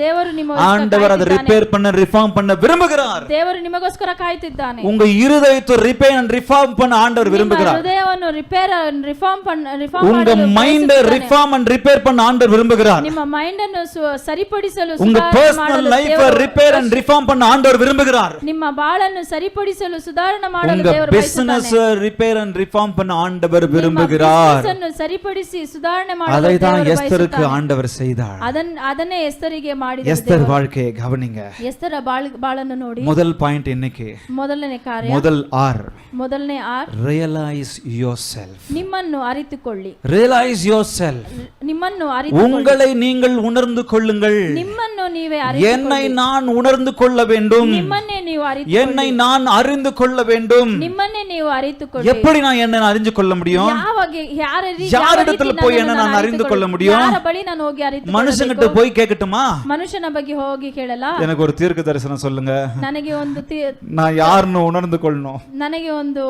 ದೇವರು ನಿಮ್ಮ ஆண்டவர் அதை ரிப்பேர் பண்ண ரிஃபார்ம் பண்ண விரும்புகிறார். ದೇವರು ನಿಮಗೋಸ್ಕರ ಕಾಯುತ್ತಿದ್ದಾನೆ. உங்க இருதயத்தை ரிப்பேர் and ரிஃபார்ம் பண்ண ஆண்டவர் விரும்புகிறார். ಹೃದಯವನ್ನು ರಿಫಾರ್ಮ್ உங்க மைண்ட் ரிஃபார்ம் and ரிப்பேர் பண்ண ஆண்டவர் விரும்புகிறார். ನಿಮ್ಮ ಮೈಂಡ್ ಅನ್ನು ಸರಿಪಡಿಸಲು, உங்க personal life repair and reform பண்ண ஆண்டவர் விரும்புகிறார். ನಿಮ್ಮ ಬಾಳನ್ನು ಸರಿಪಡಿಸಲು, ಸುಧಾರಣೆ ಮಾಡಲು உங்க ದೇವರು பிசிನೆஸ் ரிப்பேர் and ரிஃபார்ம் பண்ண ஆண்டவர் விரும்புகிறார். ಸರಿಪಡಿಸಿ ಸುಧಾರಣೆ ಮಾಡಲು அதை தான் எஸ்தருக்கு ஆண்டவர் செய்தார். ಅದನ್ನೇ ಎಸ್ತರಿಗೆ ಮಾಡಿದ. எஸ்தர் வாழ்க்கையை கவனிங்க. ಎಸ್ತರ ಬಾಳನ್ನು ನೋಡಿ. முதல் பாயிண்ட் இன்னைக்கு, ಮೊದಲನೇ ಕಾರ್ಯ, முதல் ஆர், ಮೊದಲನೇ ಆರ್, ரியலைஸ் yourself. ನಿಮ್ಮನ್ನು ಅರಿತುಕೊಳ್ಳಿ. Realise yourself. ನಿಮ್ಮನ್ನು ಅರಿತುಕೊಳ್ಳಿ. உங்களை நீங்கள் உணர்ந்து கொள்ளுங்கள். ನಿಮ್ಮನ್ನು ನೀವೇ ಅರಿತುಕೊಳ್ಳಿ. என்னை நான் உணர்ந்து கொள்ள வேண்டும். ನಿಮ್ಮನ್ನೇ ನೀವು ಅರಿತುಕೊಳ್ಳಿ. என்னை நான் அறிந்து கொள்ள வேண்டும். ನಿಮ್ಮನ್ನೇ ನೀವು ಅರಿತುಕೊಳ್ಳಿ. எப்படி நான் என்ன அறிந்து கொள்ள முடியும்? யாரிடத்துல போய் என்ன நான் அறிந்து கொள்ள முடியும்? ಯಾರ ಬಳಿ ನಾನು ಹೋಗಿ ಅರಿತುಕೊಳ್ಳಬೇಕು? மனுஷங்கிட்ட போய் கேட்கட்டுமா? ಮನುಷ್ಯನ ಬಗ್ಗೆ ಹೋಗಿ ಕೇಳಲ್ಲ. எனக்கு ஒரு தீர்க்க தரிசனம் சொல்லுங்க. ನನಗೆ ಒಂದು நான் யாருன்னு உணர்ந்து கொள்ளணும். ನನಗೆ ಒಂದು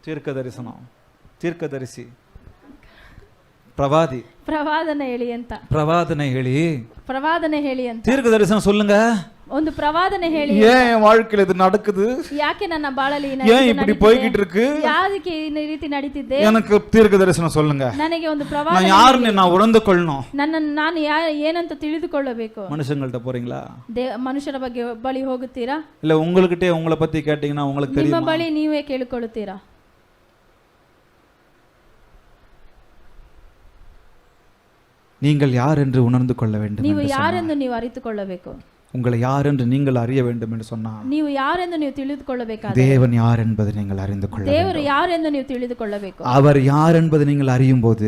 தீர்க்க தரிசனம், தீர்க்கதரிசி, பிரவாதி, ಪ್ರವಾದನೆ ಹೇಳಿ ಅಂತ. பிரவாதனை ಹೇಳಿ ಅಂತ. தீர்க்க தரிசனம் சொல்லுங்க. ಒಂದು ಪ್ರವಾದನೆ ಹೇಳಿ. ஏன் என் வாழ்க்கையில இது நடக்குது? ಯಾಕೆ ನನ್ನ ಬಾಳಲ್ಲಿ ஏன் இப்படி போய்கிட்டு இருக்கு? ಯಾಕೆ ಈ ರೀತಿ ನಡೀತಿದೆ? எனக்கு தீர்க்க தரிசனம் சொல்லுங்க. ನನಗೆ ಒಂದು ಪ್ರವಾದನೆ, நான் யாருன்னு நான் உணர்ந்து கொள்ளணும். ನಾನು ಏನಂತ ತಿಳಿದುಕೊಳ್ಳಬೇಕು. மனுஷங்கள்ட்ட போறீங்களா? ಮನುಷ್ಯರ ಬಗ್ಗೆ ಬಳಿ ಹೋಗುತ್ತೀರಾ? இல்ல உங்ககிட்டே உங்களை பத்தி கேட்டீங்கன்னா உங்களுக்கு ನಿಮ್ಮ தெரியுமா? ಬಳಿ ನೀವೇ ಕೇಳಿಕೊಳ್ಳುತ್ತೀರಾ? நீங்கள் யார் என்று உணர்ந்து கொள்ள வேண்டும். ನೀವು ಯಾರೆಂದು ನೀವು ಅರಿತುಕೊಳ್ಳಬೇಕು. உங்களை யார் என்று நீங்கள் அறிய வேண்டும் என்று சொன்னார். ನೀವು ಯಾರೆಂದು ನೀವು ತಿಳಿದುಕೊಳ್ಳಬೇಕಾದರೆ தேவன் யார் என்பதை நீங்கள் அறிந்து கொள்ள வேண்டும். ದೇವರು ಯಾರೆಂದು ನೀವು ತಿಳಿದುಕೊಳ್ಳಬೇಕು. அவர் யார் என்பதை நீங்கள் அறியும் போது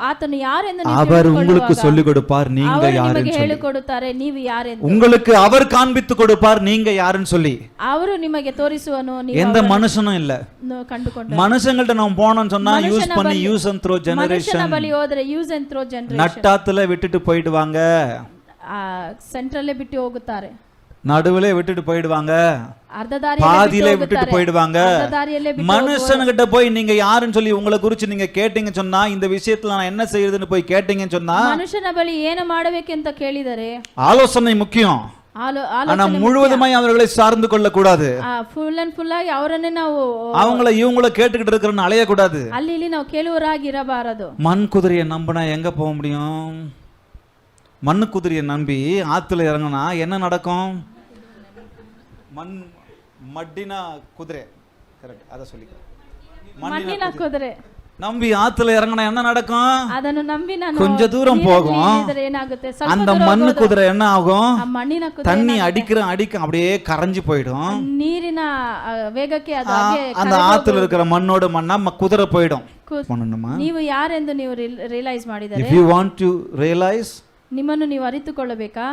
ಆತನು ಯಾರೆಂದು ನೀವು அவர் உங்களுக்கு சொல்லிக் கொடுப்பார் நீங்க ಅವರು யார் ನಿಮಗೆ என்று. ಹೇಳಿಕೊಡುತ್ತಾರೆ ನೀವು ಯಾರೆಂದು. உங்களுக்கு அவர் காண்பித்து கொடுப்பார் நீங்க யாருன்னு சொல்லி. ಅವರು ನಿಮಗೆ ತೋರಿಸುವನು, ನೀವು எந்த மனுஷனும் இல்ல. ಕಂಡುಕೊಂಡ மனுஷங்கள்ட்ட நம்ம போனோம்னு சொன்னா யூஸ் பண்ணி யூஸ் அண்ட் த்ரோ ஜெனரேஷன். ಮನುಷ್ಯನ ಬಳಿ ಹೋದರೆ ಯೂಸ್ ಅಂಡ್ ಥ್ರೋ ಜನರೇಷನ್. நட்டாத்துல விட்டுட்டு போயிடுவாங்க. ಸೆಂಟ್ರಲ್ಲೇ ಬಿಟ್ಟು ಹೋಗುತ್ತಾರೆ. நடுவுல விட்டுட்டு போயிடுவாங்க. ಅರ್ಧ ದಾರಿಯಲ್ಲಿ பாதியிலே விட்டுட்டு போயிடுவாங்க. ಅರ್ಧ ದಾರಿಯಲ್ಲೇ ಬಿಟ್ಟು மனுஷன்கிட்ட போய் நீங்க யாருன்னு சொல்லி உங்களை குறிச்சு நீங்க கேட்டீங்கன்னு சொன்னா, இந்த விஷயத்துல நான் என்ன செய்யறதுன்னு போய் கேட்டீங்கன்னு சொன்னா, ಮನುಷ್ಯನ ಬಳಿ ಏನು ಮಾಡಬೇಕೆಂತ ಕೇಳಿದರೆ ஆலோசனை முக்கியம். ஆனா முழுவதுமாய் அவர்களை சார்ந்து கொள்ள கூடாது. ಫುಲ್ ಅಂಡ್ ಫುಲ್ ಆಗಿ ಅವರನ್ನೇ ನಾವು அவங்கள இவங்கள கேட்டுக்கிட்டு இருக்கிறன்னு அலைய கூடாது. ಅಲ್ಲಿ ಇಲ್ಲಿ ನಾವು ಕೇಳುವರಾಗಿ ಇರಬಾರದು. மண் குதிரையை நம்பினா எங்க போக முடியும்? மண்ணு குதிரையை நம்பி ஆத்துல இறங்கினா என்ன நடக்கும்? மட்டினா குதிரை, கரெக்ட், அத சொல்லிக்கிறேன். மண்ணிನ ಕುದುರೆ நம்பி ஆத்துல இறங்கினா என்ன நடக்கும்? ಅದನ್ನು ನಂಬಿ ನಾನು கொஞ்ச தூரம் போகும். ಏನಾಗುತ್ತೆ? அந்த மண்ணு குதிரை என்ன ஆகும்? மண்ணிನ ಕುದುರೆ தண்ணி அடிக்க அப்படியே கரைஞ்சு போயிடும். ನೀರಿನ ವೇಗಕ್ಕೆ ಅದು அந்த ஆத்துல இருக்கிற மண்ணோட மண்ணா குதிரை போயிடும். ನೀವು ಯಾರೆಂದು ನೀವು ರಿಯಲೈಸ್ ಮಾಡಿದರೆ, if you want to realize, ನಿಮ್ಮನ್ನು ನೀವು ಅರಿತುಕೊಳ್ಳಬೇಕಾ?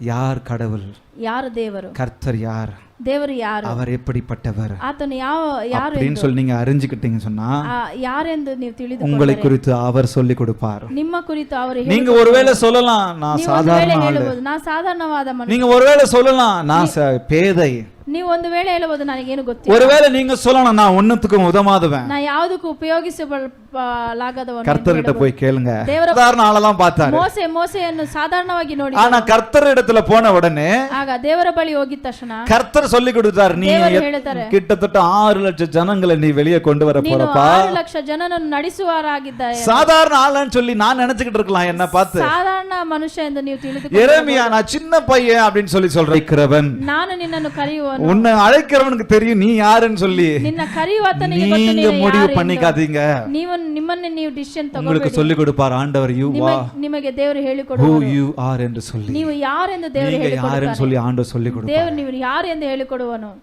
யார் கடவுள்? ಯಾರು ದೇವರು? கர்த்தர் யார்? ದೇವರು ಯಾರು? அவர் எப்படிப்பட்டவர்? ಆತನು ಯಾರು அப்படின்னு சொல்லி நீங்க அறிஞ்சுக்கிட்டீங்க சொன்னா, ಯಾರೆಂದು ನೀವು ತಿಳಿದುಕೊಳ್ಳಿ, உங்களை குறித்து அவர் சொல்லி கொடுப்பார். ನಿಮ್ಮ ಕುರಿತು ಅವರು நீங்க ஒருவேளை சொல்லலாம் நான் சாதாரண ஆளு, ನಾನು ಸಾಧಾರಣವಾದ ಮನುಷ್ಯ. நீங்க ஒருவேளை சொல்லலாம் நான் பேதை. ನೀವು ಒಂದು ವೇಳೆ ಹೇಳಬಹುದು ನನಗೇನು ಗೊತ್ತಿಲ್ಲ. ஒருவேளை நீங்க சொல்லலாம் நான் ஒண்ணுத்துக்கும் உதவாதவன், நான் ಯಾವುದಕ್ಕೂ ಉಪಯೋಗಿಸಲಾಗದವನು. கர்த்தர்கிட்ட போய் கேளுங்க. சாதாரண ஆளெல்லாம் பார்த்தாரு. ಮೋಸೆಯನ್ನು ಸಾಧಾರಣವಾಗಿ ನೋಡಿ, ஆனா கர்த்தர் இடத்துல போன உடனே, ಆಗ ದೇವರ ಬಳಿ ಹೋಗಿದ ತಕ್ಷಣ கர்த்தர் சொல்லி கொடுத்தார், நீ கிட்டத்தட்ட 6 லட்சம் ஜனங்களை நீ வெளியே கொண்டு வர போறப்பா. 6 ಲಕ್ಷ ಜನರನ್ನು ನಡೆಸುವರಾಗಿದ್ದಾರೆ. சாதாரண ஆளன்னு சொல்லி நான் நினைச்சுக்கிட்டு இருக்கலாம் என்ன பார்த்து. சாதாரண மனுஷன் ಎಂದು ನೀವು ತಿಳಿದುಕೊಳ್ಳಿ. எரேமியா நான் சின்ன பையன் அப்படின்னு சொல்லி சொல்றேன். ನಾನು ನಿನ್ನನ್ನು ಕರೆಯುವನು, உன்னை அழைக்கிறவனுக்கு தெரியும் நீ யாருன்னு சொல்லி. ನಿನ್ನ ಕರೆಯುವಾತನಿಗೆ ಗೊತ್ತು நீங்க ನೀನು முடிவு ಯಾರು. பண்ணிக்காதீங்க. ನಿಮ್ಮನ್ನೇ ನೀವು ಡಿಸಿಷನ್ உங்களுக்கு ತಗೋಬೇಡಿ. சொல்லி கொடுப்பார் ஆண்டவர் யூ வா ನಿಮಗೆ ದೇವರು who ಹೇಳಿಕೊಡುವರು. you are என்று சொல்லி. ನೀವು ಯಾರೆಂದು ದೇವರು நீங்க யாருன்னு ಹೇಳಿಕೊಡುತ್ತಾರೆ. சொல்லி ஆண்டவர் சொல்லி கொடுத்தார். ದೇವರು ನೀವು ಯಾರು ಎಂದು ಹೇಳಿಕೊಡುವನು.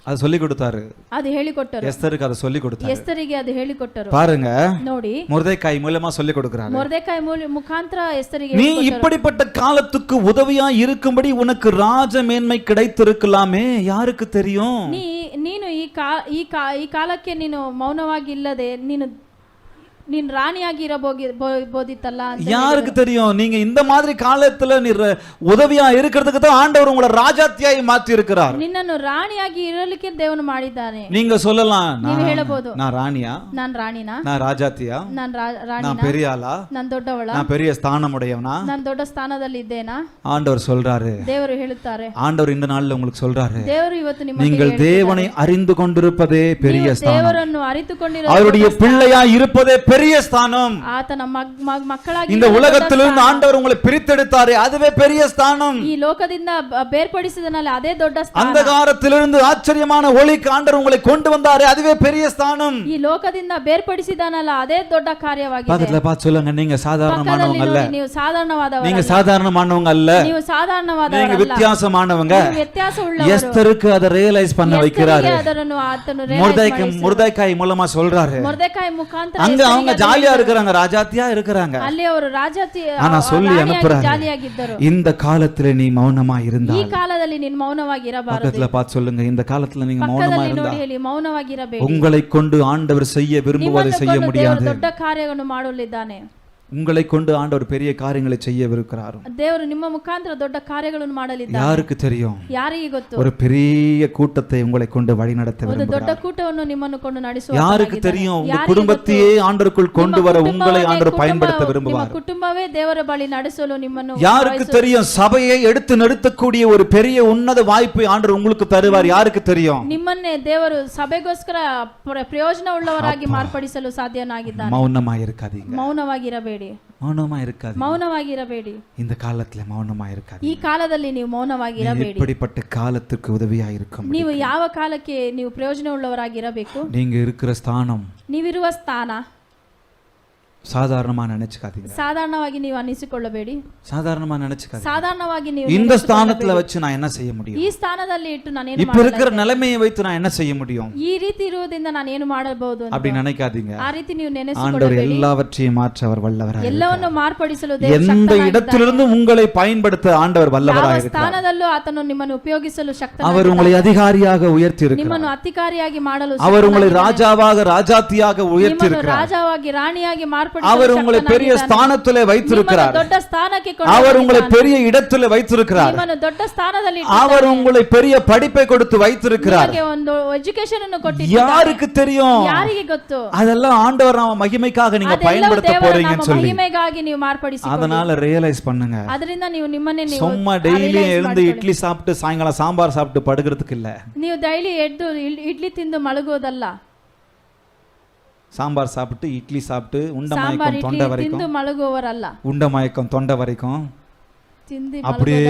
அது சொல்லி கொடுத்தாரு. ಅದು ಹೇಳಿಕೊಟ್ಟರು. எஸ்தருக்கு அதை சொல்லி கொடுத்தாரு. ಎಸ್ತರಿಗೆ ಅದು ಹೇಳಿಕೊಟ್ಟರು. பாருங்க ನೋಡಿ, மொர்தெகாய் மூலமா சொல்லி கொடுக்கறாரு. ಮೊರ್ದೆಕಾಯಿ ಮುಖಾಂತರ ಎಸ್ತರಿಗೆ நீ இப்படிப்பட்ட காலத்துக்கு உதவியா இருக்கும்படி உனக்கு ராஜ மேன்மை கிடைத்திருக்கலாமே, யாருக்கு தெரியும்? ನೀನು ಈ ಕಾಲಕ್ಕೆ ನೀನು ಮೌನವಾಗಿ ಇಲ್ಲದೆ ನೀನು ರಾಣಿಯಾಗಿ ಇರಬಹುದಿತ್ತಲ್ಲ. யாருக்கு தெரியும்? நீங்க இந்த மாதிரி காலத்துல நீ உதவியா இருக்கிறதுக்கு தான் ஆண்டவர் உங்களை ராஜாத்தியாய் மாத்தி இருக்கிறார். ನಿನ್ನನ್ನು ರಾಣಿಯಾಗಿ ಇರಲಿಕ್ಕೆ ದೇವರು ಮಾಡಿದ್ದಾನೆ. நீங்க சொல்லலாம், ನೀವು ಹೇಳಬಹುದು, நான் ராணியா, ನಾನು ರಾಣಿನಾ, நான் ராஜாத்தியா, ನಾನು நான் ರಾಣಿನಾ, பெரிய ஆளா, ನಾನು ದೊಡ್ಡವಳ, நான் பெரிய ஸ்தானம் உடையவனா? ನಾನು ದೊಡ್ಡ ಸ್ಥಾನದಲ್ಲಿ ಇದ್ದೇನಾ? ஆண்டவர் சொல்றாரு. ದೇವರು ಹೇಳುತ್ತಾರೆ. ஆண்டவர் இந்த நாள்ல உங்களுக்கு சொல்றாரு, ದೇವರು ಇವತ್ತು ನಿಮಗೆ நீங்கள் தேவனை அறிந்து கொண்டிருப்பதே பெரிய ஸ்தானம். ದೇವರನ್ನು ಅರಿತುಕೊಂಡಿರುವ அவருடைய பிள்ளையா இருப்பதே பெரிய ஸ்தானம். ಆತನ ಮಕ್ಕಳಾಗಿ இந்த உலகத்திலிருந்து ஆண்டவர் உங்களை பிரித்தெடுத்தாரே, அதுவே பெரிய ஸ்தானம். ಈ ಲೋಕದಿಂದ ಬೇರ್ಪಡಿಸಿದನಲ್ಲ, ಅದೇ ದೊಡ್ಡ ಸ್ಥಾನ. அந்தகாரத்திலிருந்து ஆச்சரியமான ஒளிக்கு ஆண்டவர் உங்களை கொண்டு வந்தாரே, அதுவே பெரிய ஸ்தானம். ಈ ಲೋಕದಿಂದ ಬೇರ್ಪಡಿಸಿದನಲ್ಲ, ಅದೇ ದೊಡ್ಡ ಕಾರ್ಯವಾಗಿದೆ. பக்கத்துல பார்த்து சொல்லுங்க, நீங்க சாதாரணமானவங்க அல்ல. ನೀವು ಸಾಧಾರಣವಾದವರು, நீங்க சாதாரணமானவங்க அல்ல. ನೀವು ಸಾಧಾರಣವಾದವರು, நீங்க வித்தியாசமானவங்க. ವ್ಯತ್ಯಾಸವುಳ್ಳವರು. எஸ்தருக்கு அதை ரியலைஸ் பண்ண வைக்கிறாரு. ಅದನ್ನು ಆತನು மொர்தெகாய் மூலமா சொல்றாரு. ಮೊರ್ದೆಕಾಯಿ ಮುಖಾಂತರ அங்க அவங்க ஜாலியா இருக்கிறாங்க, ராஜாத்தியா இருக்கிறாங்க. ಅಲ್ಲಿ ಅವರು ರಾಜಾತಿ ஆனா சொல்லி அனுப்புறாரு, ಜಾಲಿಯಾಗಿದ್ದರು. இந்த காலத்துல நீ மௌனமா இருந்தா. ಈ ಕಾಲದಲ್ಲಿ ನೀನು ಮೌನವಾಗಿ ಇರಬಾರದು. பக்கத்துல பார்த்து சொல்லுங்க, இந்த காலத்துல நீங்க மௌனமா ಪಕ್ಕದಲ್ಲಿ இருந்தா ನೋಡಿ ಹೇಳಿ, ಮೌನವಾಗಿರಬೇಕು. உங்களை கொண்டு ஆண்டவர் செய்ய விரும்புவதை செய்ய முடியாது. ದೊಡ್ಡ ಕಾರ್ಯವನ್ನು ಮಾಡಲಿದ್ದಾನೆ. உங்களை கொண்டு ஆண்டவர் பெரிய காரியங்களை செய்யவிருக்கிறார். ದೇವರು ನಿಮ್ಮ ಮುಖಾಂತರ ದೊಡ್ಡ ಕಾರ್ಯಗಳನ್ನು ಮಾಡಲಿದ್ದಾನೆ. யாருக்கு தெரியும்? ಯಾರಿಗೆ ಗೊತ್ತು? ஒரு பெரிய கூட்டத்தை உங்களை கொண்டு வழிநடத்த ಒಂದು விரும்புகிறார். ದೊಡ್ಡ ಕೂಟವನ್ನು ನಿಮ್ಮನ್ನು ಕೊಂಡು ನಡೆಸುವ யாருக்கு தெரியும்? உங்க குடும்பத்தையே ஆண்டவருக்குள் கொண்டு வர உங்களை ஆண்டவர் பயன்படுத்த விரும்புவார். ನಿಮ್ಮ ಕುಟುಂಬವೇ ದೇವರ ಬಳಿ ನಡೆಸಲು ನಿಮ್ಮನ್ನು. யாருக்கு தெரியும்? சபையை எடுத்து நிறுத்தக்கூடிய ஒரு பெரிய உன்னத வாய்ப்பை ஆண்டவர் உங்களுக்கு தருவார். யாருக்கு தெரியும்? ನಿಮ್ಮನ್ನೇ ದೇವರು ಸಭೆಗೋಸ್ಕರ ಪ್ರಯೋಜನ ಉಳ್ಳವರಾಗಿ ಮಾರ್ಪಡಿಸಲು ಸಾಧ್ಯನಾಗಿದ್ದಾನೆ. மௌனமாய் இருக்காதீங்க. ಮೌನವಾಗಿರಬೇಡಿ. மௌனமா இருக்காது. ಮೌನವಾಗಿರಬೇಡಿ. இந்த காலத்துல மௌனமா இருக்காது. ಈ ಕಾಲದಲ್ಲಿ ನೀವು ಮೌನವಾಗಿರಬೇಡಿ. இப்படிப்பட்ட காலத்துக்கு உதவியா இருக்கும். ನೀವು ಯಾವ ಕಾಲಕ್ಕೆ ನೀವು ಪ್ರಯೋಜನ ಉಳ್ಳವರಾಗಿರಬೇಕು. நீங்க இருக்கிற ஸ்தானம், ನೀವಿರುವ ಸ್ಥಾನ சாதாரணமா நினைச்சுக்காதீங்க. ಸಾಧಾರಣವಾಗಿ ನೀವು ಅನಿಸಿಕೊಳ್ಳಬೇಡಿ. சாதாரணமா நினைச்சுக்காதீங்க. ಸಾಧಾರಣವಾಗಿ ನೀವು இந்த ஸ்தானத்துல வச்சு நான் என்ன செய்ய முடியும்? ಈ ಸ್ಥಾನದಲ್ಲಿ ಇಟ್ಟು ನಾನು ಏನು இப்ப இருக்கிற நிலைமையை வைத்து நான் என்ன செய்ய முடியும்? ಈ ರೀತಿ ಇರುವುದರಿಂದ ನಾನು ಏನು ಮಾಡಬಹುದು அப்படி நினைக்காதீங்க. ಆ ರೀತಿ ನೀವು ஆண்டவர் ನೆನೆಸಿಕೊಳ್ಳಬೇಡಿ. எல்லாவற்றையும் மாற்ற அவர் வல்லவராய் ಎಲ್ಲವನ್ನು ಮಾರ್ಪಡಿಸಲು இருக்கிறார். எந்த இடத்திலிருந்து உங்களை பயன்படுத்த ஆண்டவர் வல்லவராய் இருக்கிறார். ಸ್ಥಾನದಲ್ಲೂ ಆತನು ನಿಮ್ಮನ್ನು ಉಪಯೋಗಿಸಲು ಶಕ್ತನಾಗಿದ್ದಾನೆ. அவர் உங்களை அதிகாரியாக உயர்த்தி இருக்கிறார். ನಿಮ್ಮನ್ನು ಅಧಿಕಾರಿಯಾಗಿ ಮಾಡಲು அவர் உங்களை ராஜாவாக ராஜாத்தியாக உயர்த்தி ನಿಮ್ಮನ್ನು இருக்கிறார். ರಾಜಾವಾಗಿ ರಾಣಿಯಾಗಿ ಮಾರ್ಪಡಿಸಲು அவர் உங்களை பெரிய ஸ்தானத்திலே வைத்திருக்கிறார். ದೊಡ್ಡ ಸ್ಥಾನಕ್ಕೆ அவர் உங்களை பெரிய இடத்திலே வைத்திருக்கிறார். ನಿಮ್ಮನ್ನು ದೊಡ್ಡ ಸ್ಥಾನದಲ್ಲಿ அவர் உங்களை பெரிய படிப்பை கொடுத்து வைத்திருக்கிறார். ನಿಮಗೆ ಒಂದು ಎಜುಕೇಶನ್ ಅನ್ನು ಕೊಟ್ಟಿದ್ದಾನೆ. யாருக்கு தெரியும்? ಯಾರಿಗೆ ಗೊತ್ತು? அதெல்லாம் ஆண்டவர் நாம மகிமைக்காக நீங்க பயன்படுத்த போறீங்கன்னு சொல்லி. ಮಹಿಮೆಗಾಗಿ ನೀವು ಮಾರ್ಪಡಿಸಿ. அதனால ரியலைஸ் பண்ணுங்க. ಅದರಿಂದ ನೀವು ನಿಮ್ಮನ್ನೇ ನೀವು சும்மா டெய்லி எழுந்து இட்லி சாப்பிட்டு சாயங்காலம் சாம்பார் சாப்பிட்டு படுக்கிறதுக்கு இல்ல. ನೀವು ಡೈಲಿ ಎದ್ದು ಇಡ್ಲಿ ತಿಂದು ಮಲಗೋದಲ್ಲ. சாம்பார் சாப்பிட்டு இட்லி சாப்பிட்டு உண்டமயக்கம் தொண்டை வரைக்கும் ತಿಂದು ಮಲಗುವವರಲ್ಲ. உண்டமயக்கம் தொண்டை வரைக்கும் ತಿಂದು அப்படியே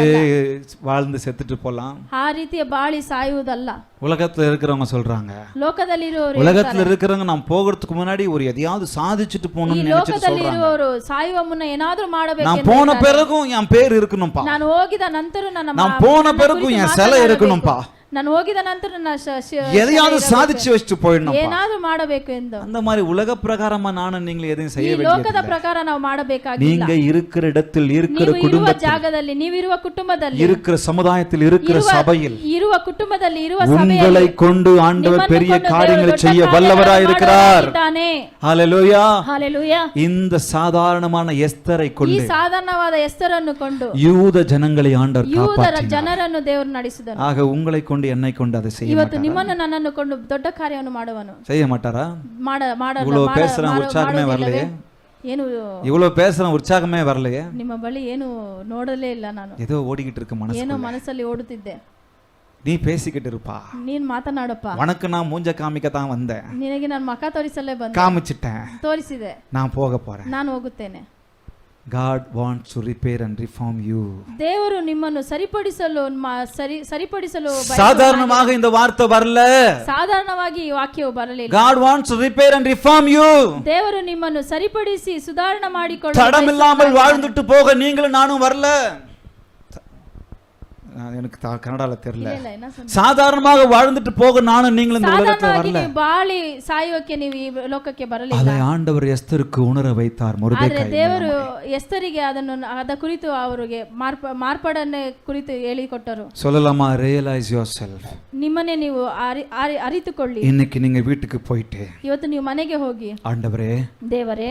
வாழ்ந்து செத்துட்டு போலாம். ಆ ರೀತಿಯ ಬಾಳಿ ಸಾಯುವುದಲ್ಲ. உலகத்துல இருக்கிறவங்க சொல்றாங்க, ಲೋಕದಲ್ಲಿರುವವರು உலகத்துல இருக்கிறவங்க நான் போகிறதுக்கு முன்னாடி ஒரு எதையாவது சாதிச்சுட்டு போகணும்னு நினைச்சிட்டு சொல்றாங்க. ಲೋಕದಲ್ಲಿರುವವರು ಸಾಯುವ ಮುನ್ನ ಏನಾದ್ರೂ ಮಾಡಬೇಕು. நான் போன பிறகும் என் பேர் இருக்கணும்பா. ನಾನು ಹೋಗಿದ ನಂತರ நான் போன பிறகும் என் சிலை இருக்கணும்பா. ನಾನು ಹೋಗಿದ ನಂತರ எதையாவது சாதிச்சு வச்சுட்டு போயிடணும். ಏನಾದ್ರೂ ಮಾಡಬೇಕು ಎಂದು. அந்த மாதிரி உலக பிரகாரமா நானும் நீங்களும் எதையும் செய்ய ಈ ಲೋಕದ ಪ್ರಕಾರ ನಾವು ಮಾಡಬೇಕಾಗಿಲ್ಲ. நீங்க இருக்கிற இடத்தில் இருக்கிற ನೀವು ಇರುವ குடும்பத்தில் ಜಾಗದಲ್ಲಿ, ನೀವಿರುವ ಕುಟುಂಬದಲ್ಲಿ, இருக்கிற சமுதாயத்தில் இருக்கிற சபையில் ಇರುವ ಕುಟುಂಬದಲ್ಲಿ, ಇರುವ உங்களை கொண்டு ஆண்டவர் பெரிய காரியங்களை செய்ய வல்லவராய் இருக்கிறார். ஹல்லேலூயா. ஹல்லேலூயா. இந்த சாதாரணமான எஸ்தரை ಈ கொண்டு ಸಾಧಾರಣವಾದ ಎಸ್ತರನ್ನು ಕೊಂಡು யூத ஜனங்களை ஆண்டவர் ಯೂದರ காப்பாற்றினார். ಜನರನ್ನು ದೇವರು ನಡೆಸಿದನು. ஆக உங்களை கொண்டு என்னை கொண்டு அதை செய்ய ಇವತ್ತು மாட்டாரா? ನಿಮ್ಮನ್ನು ನನ್ನನ್ನು ಕೊಂಡು ದೊಡ್ಡ ಕಾರ್ಯವನ್ನು ಮಾಡುವನು. செய்ய மாட்டாரா? ಮಾಡಲ್ಲ. இவ்வளவு பேசுற உற்சாகமே வரலையே. ಏನು இவ்வளவு பேசுற உற்சாகமே வரலையே. ನಿಮ್ಮ ಬಳಿ ಏನು ನೋಡಲೇ ಇಲ್ಲ ನಾನು. ஏதோ ஓடிக்கிட்டு இருக்கு மனசு. ಏನೋ ಮನಸ್ಸಲ್ಲಿ ಓಡುತ್ತಿದ್ದೆ. நீ பேசிக்கிட்டு இருப்பா. ನೀನ್ ಮಾತನಾಡಪ್ಪ. உனக்கு நான் மூஞ்ச காமிக்க தான் வந்தேன். ನಿನಗೆ ನಾನು ಮಕ ತೋರಿಸಲೇ ಬಂದೆ. காமிச்சிட்டேன். ತೋರಿಸಿದೆ. நான் போக போறேன். ನಾನು ಹೋಗುತ್ತೇನೆ. God wants to repair and reform you. ದೇವರು ನಿಮ್ಮನ್ನು ಸರಿಪಡಿಸಲು சாதாரணமாக இந்த வார்த்தை வரல. ಸಾಧಾರಣವಾಗಿ ಈ ವಾಕ್ಯವು ಬರಲಿಲ್ಲ. God wants to repair and reform you. ದೇವರು ನಿಮ್ಮನ್ನು ಸರಿಪಡಿಸಿ ಸುಧಾರಣೆ ಮಾಡಿಕೊಳ್ಳಲು தடமில்லாமல் வாழ்ந்துட்டு போக நீங்களும் நானும் வரல. எனக்கு கன்னடால தெரியல. சாதாரணமாக வாழ்ந்துட்டு போக நானும் நீங்களும் இந்த உலகத்துல வரல. ಬಾಳಿ ಸಾಯೋಕೆ ನೀವು ಈ ಲೋಕಕ್ಕೆ ಬರಲಿಲ್ಲ. அதை ஆண்டவர் எஸ்தருக்கு உணர வைத்தார் ಮೊರ್ದೆಕೈ. ದೇವರು ಎಸ್ತರಿಗೆ ಅದ ಕುರಿತು ಅವರಿಗೆ ಮಾರ್ಪಾಡನೆ ಕುರಿತು ಹೇಳಿಕೊಟ್ಟರು. சொல்லலாமா? Realise yourself. ನಿಮ್ಮನ್ನೇ ನೀವು ಅರಿತುಕೊಳ್ಳಿ. இன்னைக்கு நீங்க வீட்டுக்கு போயிட்டு ಇವತ್ತು ನೀವು ಮನೆಗೆ ಹೋಗಿ, ஆண்டவரே ದೇವರೇ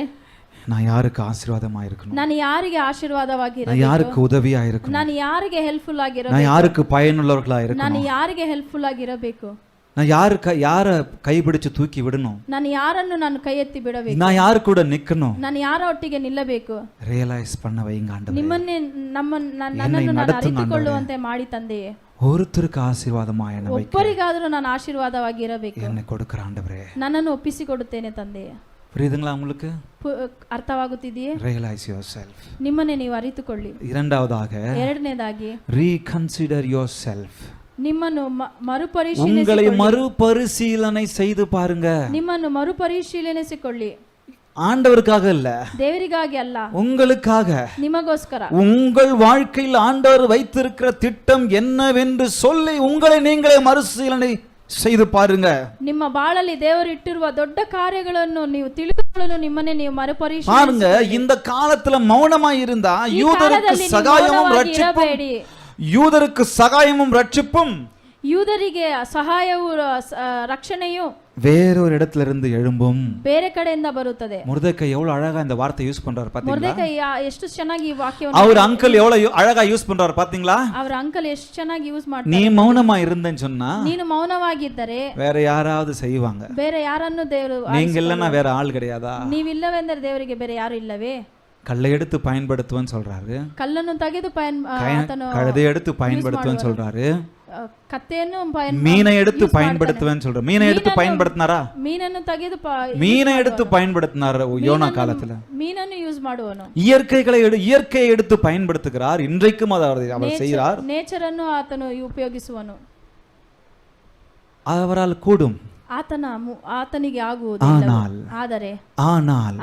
நான் யாருக்கு ஆசீர்வாதமா இருக்கணும், ನಾನು ಯಾರಿಗೆ ಆಶೀರ್ವಾದವಾಗಿ நான் யாருக்கு உதவியா இருக்கணும், ನಾನು ಯಾರಿಗೆ ಹೆಲ್ಪ್ಫುಲ್ ಆಗಿರಬೇಕು, நான் யாருக்கு பயனுள்ளவர்களா இருக்கணும், ನಾನು ಯಾರಿಗೆ ಹೆಲ್ಪ್ಫುಲ್ ಆಗಿರಬೇಕು, நான் யார கைபிடிச்சு தூக்கி விடணும், ನಾನು ಯಾರನ್ನು ನಾನು ಕೈ ಎತ್ತಿ ಬಿಡಬೇಕು, நான் யாரு கூட நிக்கணும், ನಾನು ಯಾರ ಒಟ್ಟಿಗೆ ನಿಲ್ಲಬೇಕು. ரியலைஸ் பண்ண வைங்க ஆண்டவரே. ನಿಮ್ಮನ್ನೇ ನನ್ನನ್ನು ನಾನು ಅರಿತುಕೊಳ್ಳುವಂತೆ ಮಾಡಿ ತಂದೆಯೇ. ஒருத்தருக்கு ஆசீர்வாதமா என்ன வைக்க, ಒಬ್ಬರಿಗಾದರೂ ನಾನು ಆಶೀರ್ವಾದವಾಗಿ ಇರಬೇಕು. என்னை கொடுக்கிற ஆண்டவரே, ನನ್ನನ್ನು ಒಪ್ಪಿಸಿಕೊಡುತ್ತೇನೆ ತಂದೆಯೇ. புரியுதுங்களா உங்களுக்கு? ಅರ್ಥವಾಗುತ್ತಿದೆಯೇ? Realise yourself. ನಿಮ್ಮನ್ನೇ ನೀವು ಅರಿತುಕೊಳ್ಳಿ. இரண்டாவதாಗಿ ரீகன்சிடர் yourself. ನಿಮ್ಮನ್ನು உங்களை மறுபரிசீலனை செய்து பாருங்க. ನಿಮ್ಮನ್ನು ಮರುಪರಿಶೀಲನೆಸಿಕೊಳ್ಳಿ. ஆண்டவருக்காக இல்ல, ದೇವರಿಗಾಗಿ ಅಲ್ಲ, உங்களுக்காக, ನಿಮಗೋಸ್ಕರ. உங்கள் வாழ்க்கையில் ஆண்டவர் வைத்திருக்கிற திட்டம் என்னவென்று சொல்லி உங்களை நீங்களே மறுசீலனை செய்து பாருங்க. ನಿಮ್ಮ ಬಾಳಲ್ಲಿ ದೇವರು ಇಟ್ಟಿರುವ ದೊಡ್ಡ ಕಾರ್ಯಗಳನ್ನು ನೀವು ತಿಳಿದುಕೊಳ್ಳಲು ನಿಮ್ಮನ್ನೇ ನೀವು ಮರುಪರಿಶೀಲಿಸಿ பாருங்க. இந்த காலத்துல மௌனமா இருந்தா யூதருக்கு சகாயமும் ரட்சிப்பும் ಯೂದರಿಗೆ ಸಹಾಯವು ರಕ್ಷಣೆಯು வேறொரு இடத்துல இருந்து எழும்பும், ಬೇರೆ ಕಡೆಯಿಂದ ಬರುತ್ತದೆ. ಮೊರ್ದೆಕೈ எவ்வளவு அழகா இந்த வார்த்தை யூஸ் பண்றாரு பாத்தீங்களா? ಮೊರ್ದೆಕೈ ಎಷ್ಟು ಚೆನ್ನಾಗಿ ಈ ವಾಕ್ಯವನ್ನು, அவர் அங்கிள் எவ்வளவு அழகா யூஸ் பண்றாரு பாத்தீங்களா? ಅವರ ಅಂಕಲ್ ಎಷ್ಟು ಚೆನ್ನಾಗಿ ಯೂಸ್ ಮಾಡ್ತಾರೆ. நீ மௌனமா இருந்தேன்னு சொன்னா, ನೀನು ಮೌನವಾಗಿದ್ದರೆ வேற யாராவது செய்வாங்க. ಬೇರೆ ಯಾರನ್ನು ದೇವರು, நீங்க இல்லன்னா வேற ஆள் கிடையாதா? ನೀವಿಲ್ಲವೆಂದರೆ ದೇವರಿಗೆ ಬೇರೆ ಯಾರು ಇಲ್ಲವೇ? கல்லை எடுத்து பயன்படுத்துவேன்னு சொல்றாரு, ಕಲ್ಲನ್ನು ತೆಗೆದು கழுதை எடுத்து பயன்படுத்துவேன்னு சொல்றாரு, ಕತ್ತೆಯನ್ನು மீனை எடுத்து பயன்படுத்துவேன்னு சொல்றாரு. மீனை எடுத்து பயன்படுத்தினாரா? ಮೀನನ್ನು ತೆಗೆದು மீனை எடுத்து பயன்படுத்தினார் யோனா காலத்துல. ಮೀನನ್ನು ಯೂಸ್ ಮಾಡುವನು. இயற்கையை எடுத்து பயன்படுத்துகிறார். இன்றைக்கும் அவர் செய்கிறார். ನೇಚರ್ ಅನ್ನು ಆತನು ಉಪಯೋಗಿಸುವನು. அவரால் கூடும், ಆತನಿಗೆ ಆಗುವುದು. ஆனால்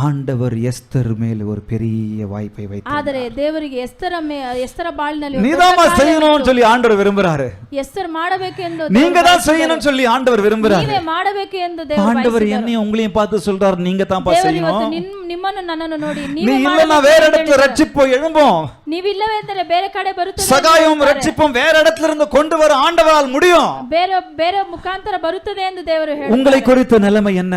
ஆண்டவர் எஸ்தர் மேல் ஒரு பெரிய வாய்ப்பை வைத்தார். ಆದರೆ ದೇವರಿಗೆ ಎಸ್ತರ ಬಾಳಿನಲ್ಲಿ நீதான் செய்யணும்னு சொல்லி ஆண்டவர் விரும்புறாரு. ಎಸ್ತರ ಮಾಡಬೇಕು ಎಂದು நீங்க தான் செய்யணும்னு சொல்லி ஆண்டவர் விரும்புறாரு. ನೀವೇ ಮಾಡಬೇಕು ಎಂದು ದೇವರು ஆண்டவர் என்னையும் உங்களையும் பார்த்து சொல்றாரு, நீங்க தான் செய்யணும். ನಿಮ್ಮನ್ನು ನನ್ನನ್ನು ನೋಡಿ நீ இல்லனா வேற இடத்துல ரட்சிப்பு எழும்பும். ನೀವಿಲ್ಲವೆಂದರೆ ಬೇರೆ ಕಡೆ ಬರುತ್ತದೆ. சகாயம் ரட்சிப்பும் வேற இடத்துல இருந்து கொண்டு வர ஆண்டவரால் முடியும். ಬೇರೆ ಮುಖಾಂತರ ಬರುತ್ತದೆ ಎಂದು ದೇವರು ಹೇಳುತ್ತಾರೆ. உங்களை குறித்த நிலைமை என்ன?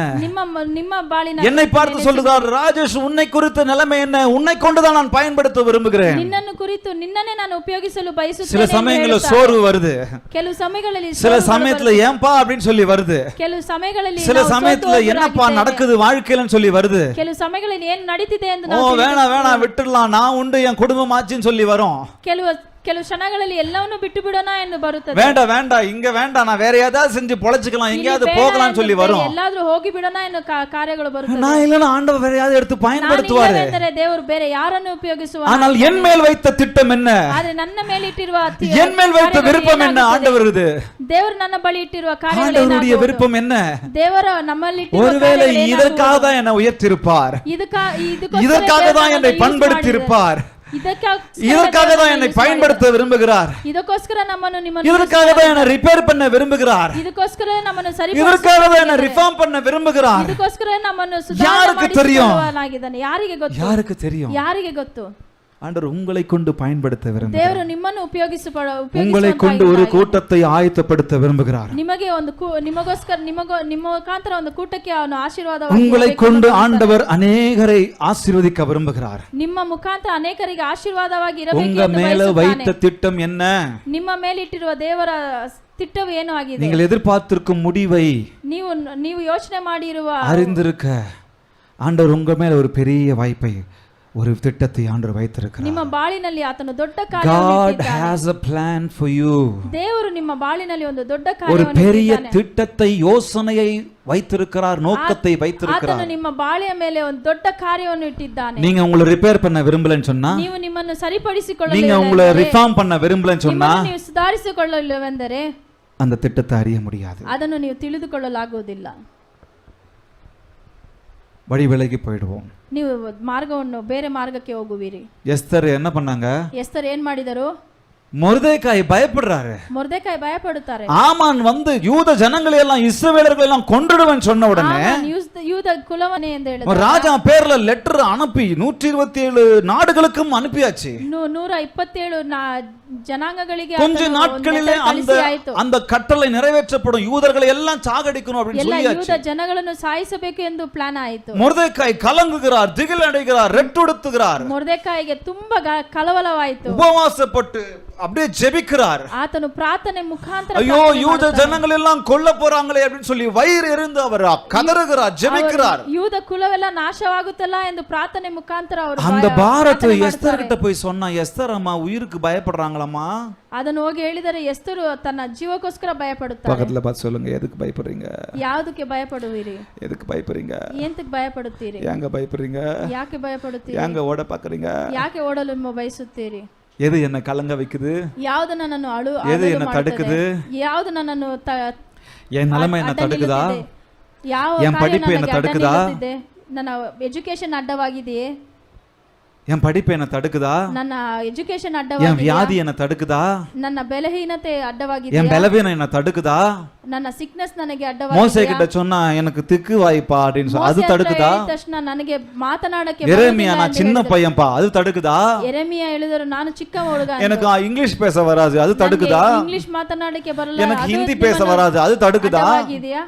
ನಿಮ್ಮ ಬಾಳಿನ, என்னை பார்த்து சொல்றார், ராஜேஷ் உன்னை குறித்த நிலைமை என்ன? உன்னை கொண்டு தான் நான் பயன்படுத்த விரும்புகிறேன். ನಿನ್ನನ್ನು ಕುರಿತು ನಿನ್ನನ್ನೇ ನಾನು ಉಪಯೋಗಿಸಲು ಬಯಸುತ್ತೇನೆ. சில சமயங்களில் சோர்வு வருது, ಕೆಲವು ಸಮಯಗಳಲ್ಲಿ சில சமயத்துல ஏன்பா அப்படினு சொல்லி வருது, ಕೆಲವು ಸಮಯಗಳಲ್ಲಿ சில சமயத்துல என்னப்பா நடக்குது வாழ்க்கையிலன்னு சொல்லி வருது, ಕೆಲವು ಸಮಯಗಳಲ್ಲಿ ಏನು ನಡೀತಿದೆ ಎಂದು ನಾವು வேணா விட்டுடலாம், நான் உண்டு என் குடும்பம் ஆச்சுன்னு சொல்லி வரோம். ಕೆಲವು ಕ್ಷಣಗಳಲ್ಲಿ ಎಲ್ಲವನ್ನೂ ಬಿಟ್ಟು ಬಿಡೋಣ ಎಂದು ಬರುತ್ತದೆ. வேண்டாம் இங்க வேண்டாம், நான் வேற ஏதாவது செஞ்சு பொழைச்சுக்கலாம், எங்கயாவது போகலாம்னு சொல்லி வரோம். ಎಲ್ಲಾದ್ರೂ ಹೋಗಿ ಬಿಡೋಣ ಎಂದು ಕಾರ್ಯಗಳು ಬರುತ್ತದೆ. நான் இல்லனா ஆண்டவர் வேற ஏதாவது எடுத்து பயன்படுத்துவாரு. ಅಂದರೆ ದೇವರು ಬೇರೆ ಯಾರನ್ನು ಉಪಯೋಗಿಸುವ. ஆனால் என் மேல் வைத்த திட்டம் என்ன? ಆದರೆ ನನ್ನ ಮೇಲೆ ಇಟ್ಟಿರುವ, என் மேல் வைத்த விருப்பம் என்ன? ஆண்டவர் இது ದೇವರು ನನ್ನ ಬಳಿ ಇಟ್ಟಿರುವ ಕಾರ್ಯಗಳು ಏನು? ஆண்டவருடைய விருப்பம் என்ன? ದೇವರ ನಮ್ಮಲ್ಲಿ ಇಟ್ಟಿರುವ ஒருவேளை இதற்காக தான் என்னை உயர்த்தியிருப்பார், இதற்காக தான் என்னை பண்படுத்தியிருப்பார், இதற்காக தான் என்னை பயன்படுத்த விரும்புகிறார், இதற்காக தான் என்னை ரிப்பேர் பண்ண விரும்புகிறார், இதற்காக தான் என்னை ரிஃபார்ம் பண்ண விரும்புகிறார். யாருக்கு தெரியும்? யாருக்கு தெரியும்? ಯಾರಿಗೆ ಗೊತ್ತು? ஆண்டவர் உங்களை கொண்டு பயன்படுத்த விரும்புகிறார். ದೇವರು ನಿಮ್ಮನ್ನು உங்களை கொண்டு ஒரு கூட்டத்தை ஆயத்தப்படுத்த விரும்புகிறார். ನಿಮಗೆ ಒಂದು ನಿಮಗೋಸ್ಕರ ನಿಮ್ಮ ಮುಖಾಂತರ ಒಂದು ಕೂಟಕ್ಕೆ ಅವನು ಆಶೀರ್ವಾದವಾಗಿ, உங்களை கொண்டு ஆண்டவர் ಅನೇಕரை ஆசீர்வதிக்க விரும்புகிறார். ನಿಮ್ಮ ಮುಖಾಂತರ ಅನೇಕರಿಗೆ ಆಶೀರ್ವಾದವಾಗಿ ಇರಬೇಕು உங்க மேல வைத்த திட்டம் என்ன? ನಿಮ್ಮ ಮೇಲೆ ಇಟ್ಟಿರುವ ದೇವರ திட்டம் ಏನು ಆಗಿದೆ? நீங்கள் எதிர்பார்த்திருக்கும் முடிவை ನೀವು ಯೋಚನೆ ಮಾಡಿರುವ அறிந்திருக்க ஆண்டவர் உங்க மேல ஒரு பெரிய வாய்ப்பை ஒரு திட்டத்தை ஆண்டவர் வைத்திருக்கிறார். ನಿಮ್ಮ ಬಾಳಿನಲ್ಲಿ ಆತನು ದೊಡ್ಡ God ಕಾರ್ಯವನ್ನು has a plan for you. ದೇವರು ನಿಮ್ಮ ಬಾಳಿನಲ್ಲಿ ಒಂದು ದೊಡ್ಡ ஒரு ಕಾರ್ಯವನ್ನು பெரிய ಇಟ್ಟಿದ್ದಾನೆ. திட்டத்தை, யோசனையை வைத்திருக்கிறார், நோக்கத்தை வைத்திருக்கிறார். ಆತನು ನಿಮ್ಮ ಬಾಳಿಯ ಮೇಲೆ ಒಂದು ದೊಡ್ಡ ಕಾರ್ಯವನ್ನು ಇಟ್ಟಿದ್ದಾನೆ. நீங்க உங்களை ரிப்பேர் பண்ண விரும்பலன்னு சொன்னா, ನೀವು ನಿಮ್ಮನ್ನು ಸರಿಪಡಿಸಿಕೊಳ್ಳಲು நீங்க உங்களை ரிஃபார்ம் பண்ண விரும்பலன்னு சொன்னா, ನೀವು ಸುಧಾರಿಸಿಕೊಳ್ಳಲಿಲ್ಲವೆಂದರೆ அந்த திட்டத்தை அறிய முடியாது. ಅದನ್ನು ನೀವು ತಿಳಿದುಕೊಳ್ಳಲಾಗುವುದಿಲ್ಲ. வழி விலகி போயிடுவோம். ನೀವು ಮಾರ್ಗವನ್ನು ಬೇರೆ ಮಾರ್ಗಕ್ಕೆ ಹೋಗುವಿರಿ. எஸ்தர் என்ன பண்ணாங்க? ಎಸ್ತರ್ ಏನ್ ಮಾಡಿದರು? மொர்தெகாய் பயப்படுறாரு. ಮೊರ್ದೆಕಾಯಿ ಭಯಪಡುತ್ತಾರೆ. ஆமான் வந்து யூத ஜனங்களை எல்லாம் இஸ்ரவேலர்களை எல்லாம் கொன்றுடுவேன் சொன்ன உடனே யூத குலವನೇ ಎಂದು ಹೇಳಿದ ராஜா பேர்ல லெட்டர் அனுப்பி 127 நாடுகளுக்கும் அனுப்பியாச்சு. 127 ಜನಾಂಗಗಳಿಗೆ கொஞ்ச நாட்களிலே அந்த கட்டளை நிறைவேற்றப்படும், யூதர்களை எல்லாம் சாகடிக்கணும் அப்படின்னு சொல்லியாச்சு. யூத ಜನಗಳನ್ನು ಸಾಯಿಸಬೇಕು ಎಂದು ಪ್ಲಾನ್ ಆಯಿತು. மொர்தெகாய் கலங்குகிறார், திகில் அடைகிறார், ரெட்டுடுத்துகிறார். ಮೊರ್ದೆಕಾಯಿಗೆ ತುಂಬಾ ಕಳವಳವಾಯಿತು. உபவாசப்பட்டு அப்படியே ஜெபிக்கிறார். ಆತನು ಪ್ರಾರ್ಥನೆ ಮುಖಾಂತರ ஐயோ யூத ஜனங்கள் எல்லாம் கொல்ல போறாங்களே அப்படின்னு சொல்லி வயிறு எரிந்து அவர் கதறுகிறார், ஜெபிக்கிறார். யூத ಕುಲವೆಲ್ಲ ನಾಶವಾಗುತ್ತಲ್ಲ ಎಂದು ಪ್ರಾರ್ಥನೆ ಮುಖಾಂತರ ಅವರು அந்த பாரத்தை எஸ்தர் கிட்ட போய் சொன்னா, எஸ்தர் அம்மா உயிருக்கு பயப்படுறாங்களம்மா. ಅದನ್ನು ಹೋಗಿ ಹೇಳಿದರೆ ಎಸ್ತರು ತನ್ನ ಜೀವಕ್ಕೋಸ್ಕರ ಭಯಪಡುತ್ತಾರೆ. பக்கத்துல பார்த்து சொல்லுங்க, எதுக்கு பயப்படுறீங்க? ಯಾವುದಕ್ಕೆ ಭಯಪಡುವಿರಿ? எதுக்கு பயப்படுறீங்க? ಎಂತಕ್ಕೆ ಭಯಪಡುತ್ತೀರಿ? ஏங்க பயப்படுறீங்க? ಯಾಕೆ ಭಯಪಡುತ್ತೀರಿ? ஏங்க ஓட பாக்குறீங்க? ಯಾಕೆ ಓಡಲು ಬಯಸುತ್ತೀರಿ? எது என்ன கலங்க வைக்குது? ಯಾವುದು ನನ್ನನ್ನು எது என்ன தடுக்குது? ಯಾವುದು ನನ್ನನ್ನು என் நிலைமை என்ன தடுக்குதா? என் படிப்பு என்ன தடுக்குதா? ನನ್ನ ಎಜುಕೇಶನ್ ಅಡ್ಡವಾಗಿದೆಯೇ? என் படிப்பு என்ன தடுக்குதா? ನನ್ನ ಎಜುಕೇಶನ್ என் ಅಡ್ಡವಾಗಿದೆಯಾ? வியாதி என்ன தடுக்குதா? ನನ್ನ ಬಲಹೀನತೆ ಅಡ್ಡವಾಗಿದೆಯಾ? என் பலவீனம் என்ன தடுக்குதா? ನನ್ನ ಸಿಕ್ನೆಸ್ ನನಗೆ மோசே ಅಡ್ಡವಾಗಿದೆಯಾ? கிட்ட சொன்னா எனக்கு திக்கு வாய்ப்பா அப்படின்னு சொல்லி அது தடுக்குதா? ತಕ್ಷಣ ನನಗೆ ಮಾತನಾಡಕ್ಕೆ எரேமியா நான் சின்ன பையன்பா அது தடுக்குதா? ಎರೆಮಿಯಾ ಹೇಳಿದರು ನಾನು ಚಿಕ್ಕ ಹುಡುಗ, எனக்கு இங்கிலீஷ் பேச வராது அது தடுக்குதா? ಇಂಗ್ಲಿಷ್ ಮಾತನಾಡಕ್ಕೆ ಬರಲ್ಲ, எனக்கு ஹிந்தி பேச வராது அது தடுக்குதா? ಅಡ್ಡವಾಗಿದೆಯಾ?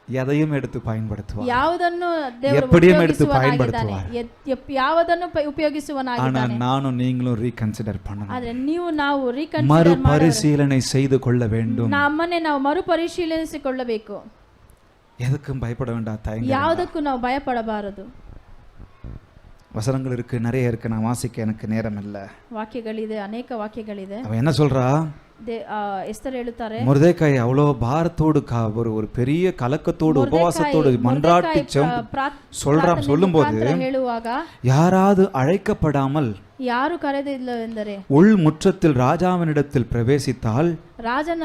எதையும் எடுத்து பயன்படுத்துவார். ಯಾವುದನ್ನು ದೇವರು எப்படியும் எடுத்து ಉಪಯೋಗಿಸುವನಾಗಿದ್ದಾನೆ. பயன்படுத்துவார். ಯಾವುದನ್ನು ஆனா ಉಪಯೋಗಿಸುವನಾಗಿದ್ದಾನೆ. நானும் நீங்களும் ரீகன்சிடர் பண்ணணும், ಆದ್ರೆ ನಾವು மறுபரிசீலனை செய்து கொள்ள வேண்டும். ನಮ್ಮನ್ನೇ ನಾವು ಮರುಪರಿಶೀಲಿಸಿಕೊಳ್ಳಬೇಕು. எதுக்கும் பயப்பட வேண்டாம், தயங்க ಯಾವುದಕ್ಕೂ ನಾವು ಭಯಪಡಬಾರದು. வசனங்கள் இருக்கு, நிறைய இருக்கு, நான் வாசிக்க எனக்கு நேரம் இல்லை. ವಾಕ್ಯಗಳಿದೆ, ಅನೇಕ ವಾಕ್ಯಗಳಿದೆ. அவன் என்ன சொல்றா? ಎಸ್ತರ್ ಹೇಳುತ್ತಾರೆ, மொர்தெகாய் அவ்வளோ பாரத்தோடு ஒரு பெரிய கலக்கத்தோடு உபவாசத்தோடு மன்றாட்டி சொல்லும்போது ಹೇಳುವಾಗ யாராவது அழைக்கப்படாமல் ಯಾರು ಕರೆದಿಲ್ಲವೆಂದರೆ உள் முற்றத்தில் ராஜாவினிடத்தில் பிரவேசித்தால், ರಾಜನ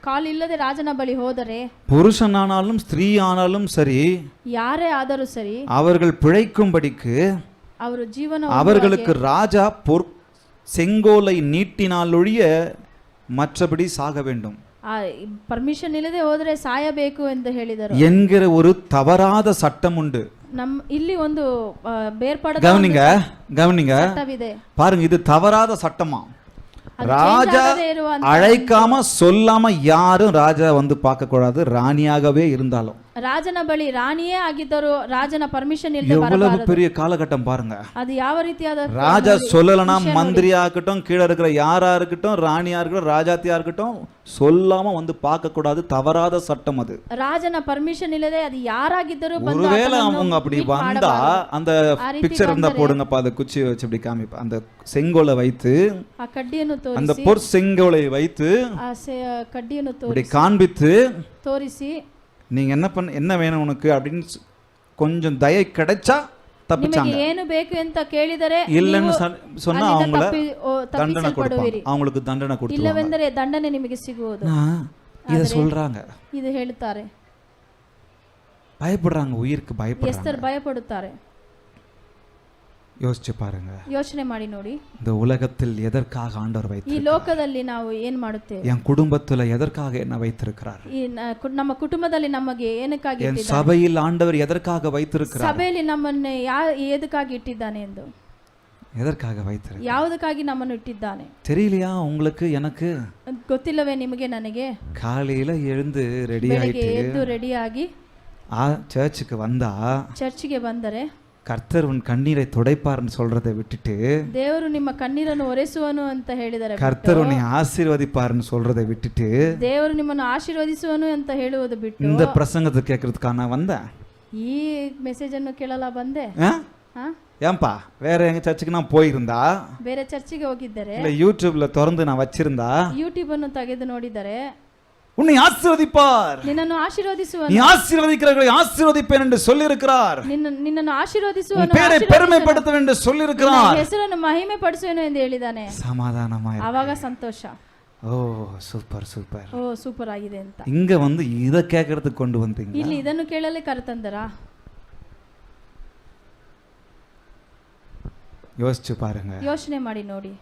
ಕಾಲಿಲ್ಲದೆ ರಾಜನ ಬಳಿ ಹೋದರೆ, புருஷனானாலும் ஸ்திரீ ஆனாலும் சரி, ಯಾರೇ ಆದರೂ ಸರಿ, அவர்கள் பிழைக்கும்படிக்கு ಅವರು ಜೀವನ அவர்களுக்கு ராஜா செங்கோலை நீட்டினாலொழிய மற்றபடி சாக வேண்டும் ಪರ್ಮಿಷನ್ ಇಲ್ಲದೆ ಹೋದರೆ ಸಾಯಬೇಕು ಎಂದು ಹೇಳಿದರು என்கிற ஒரு தவறாத சட்டம் உண்டு. ಇಲ್ಲಿ ಒಂದು ಬೇರ್ಪಡದ கவனிங்க சட்டವಿದೆ. பாருங்க, இது தவறாத சட்டமா. ராஜா அழைக்காம சொல்லாம யாரும் ராஜா வந்து பார்க்க கூடாது, ராணியாகவே இருந்தாலும். ರಾಜನ ಬಳಿ ರಾಣಿಯೇ ಆಗಿದ್ದರು ರಾಜನ ಪರ್ಮಿಷನ್ ಇಲ್ಲದೆ எவ்வளவு ಬರಬಾರದು. பெரிய காலகட்டம் பாருங்க. ಅದು ಯಾವ ರೀತಿಯಾದ ராஜா சொல்லலனா மந்திரியா இருக்கட்டும், கீழே இருக்கிற யாரா இருக்கட்டும், ராணியா இருக்கட்டும், ராஜாத்தியா இருக்கட்டும், சொல்லாம வந்து பார்க்க கூடாது, தவறாத சட்டம் அது. ರಾಜನ ಪರ್ಮಿಷನ್ ಇಲ್ಲದೆ ಅದು ಯಾರಾಗಿದ್ದರೂ ಬಂದು ஒருவேளை அவங்க அப்படி வந்தா, அந்த பிக்சர் இருந்தா போடுங்கப்பா, அந்த குச்சியை வச்சு அப்படி காமிப்பா, அந்த செங்கோலை வைத்து, ಆ ಕಡ್ಡಿಯನ್ನು ತೋರಿಸಿ, அந்த பொற் செங்கோலை வைத்து ಆ ಕಡ್ಡಿಯನ್ನು அப்படி காண்பித்து, ತೋರಿಸಿ, நீங்க என்ன வேணும் உனக்கு அப்படின்னு கொஞ்சம் தயை கிடைச்சா தப்பிச்சாங்க. ಏನು ಬೇಕು ಅಂತ ಕೇಳಿದರೆ இல்லன்னு சொன்னா அவங்கள தண்டனை கொடுப்பாங்க, அவங்களுக்கு தண்டனை கொடுத்துருவாங்க. ಇಲ್ಲವೆಂದರೆ ದಂಡನೆ ನಿಮಗೆ ಸಿಗುವುದು. இத சொல்றாங்க, ಇದು ಹೇಳುತ್ತಾರೆ. பயப்படுறாங்க, உயிருக்கு பயப்படுறாங்க. ಎಸ್ತರ್ ಭಯಪಡುತ್ತಾರೆ. யோசிச்சு பாருங்க, ಯೋಚನೆ ಮಾಡಿ ನೋಡಿ, இந்த உலகத்தில் எதற்காக ஆண்டவர் வைத்திருக்கிறார்? ಈ ಲೋಕದಲ್ಲಿ ನಾವು ಏನು ಮಾಡುತ್ತೇವೆ? என் குடும்பத்துல எதற்காக என்ன வைத்திருக்கிறார்? ಈ ನಮ್ಮ ಕುಟುಂಬದಲ್ಲಿ ನಮಗೆ ಏನಕ್ಕಾಗಿ என் ಇಟ್ಟಿದ್ದಾನೆ? சபையில் ஆண்டவர் எதற்காக வைத்திருக்கிறார்? ಸಭೆಯಲ್ಲಿ ನಮ್ಮನ್ನು ಎದಕ್ಕಾಗಿ ಇಟ್ಟಿದ್ದಾನೆ ಎಂದು, எதற்காக வைத்திருக்கிறார்? ಯಾವುದಕ್ಕಾಗಿ ನಮ್ಮನ್ನು ಇಟ್ಟಿದ್ದಾನೆ தெரியலையா உங்களுக்கு? எனக்கு ಗೊತ್ತಿಲ್ಲವೇ ನಿಮಗೆ ನನಗೆ? காலையில எழுந்து ரெடி ಬೆಳಿಗ್ಗೆ ஆயிட்டு ಎದ್ದು ರೆಡಿಯಾಗಿ சர்ச்சுக்கு வந்தா, ಚರ್ಚಿಗೆ ಬಂದರೆ, கர்த்தர் உன் கண்ணீரை துடைப்பார்னு சொல்றதை விட்டுட்டு, ದೇವರು ನಿಮ್ಮ ಕಣ್ಣೀರನ್ನು ಒರೆಸುವನು ಅಂತ ಹೇಳಿದರೆ, கர்த்தர் உன்னை ஆசீர்வதிப்பார்னு சொல்றதை விட்டுட்டு, ದೇವರು ನಿಮ್ಮನ್ನು ಆಶೀರ್ವದಿಸುವನು ಅಂತ ಹೇಳುವುದು ಬಿಟ್ಟು, இந்த பிரசங்கத்தை கேட்கறதுக்காக நான் வந்தேன். ಈ ಮೆಸೇಜ್ ಅನ್ನು ಕೇಳಲ್ಲ ಬಂದೆ. ಹಾ? ஏன்பா வேற எங்க சர்ச்சுக்கு நான் போயிருந்தா ಬೇರೆ ಚರ್ಚಿಗೆ ಹೋಗಿದ್ದರೆ, இல்ல யூடியூப்ல திறந்து நான் வச்சிருந்தா ಯೂಟ್ಯೂಬ್ ಅನ್ನು ತೆಗೆದು ನೋಡಿದರೆ, உன்னை ஆசீர்வதிப்பார், ನಿನ್ನನ್ನು நீ ಆಶೀರ್ವದಿಸುವನು, ஆசீர்வதிக்கிறவர்களை ஆசீர்வதிப்பேன் என்று சொல்லியிருக்கிறார், ನಿನ್ನನ್ನು உன் ಆಶೀರ್ವದಿಸುವನು, பேரை பெருமைப்படுத்துவேன் என்று சொல்லியிருக்கிறார். ಹೆಸರನ್ನು ಮಹಿಮೆ ಪಡಿಸುವೆನು ಎಂದು ಹೇಳಿದ್ದಾನೆ. சமாதானமாய் ಆವಾಗ ಸಂತೋಷ. ஓ சூப்பர் சூப்பர். ಓ ಸೂಪರ್ ಆಗಿದೆ ಅಂತ. இங்க வந்து இத கேட்கறதுக்கு கொண்டு வந்தீங்க. ಇಲ್ಲಿ ಇದನ್ನು ಕೇಳಲೆ ಕರೆತಂದರಾ? யோசிச்சு பாருங்க, ಯೋಚನೆ ಮಾಡಿ ನೋಡಿ,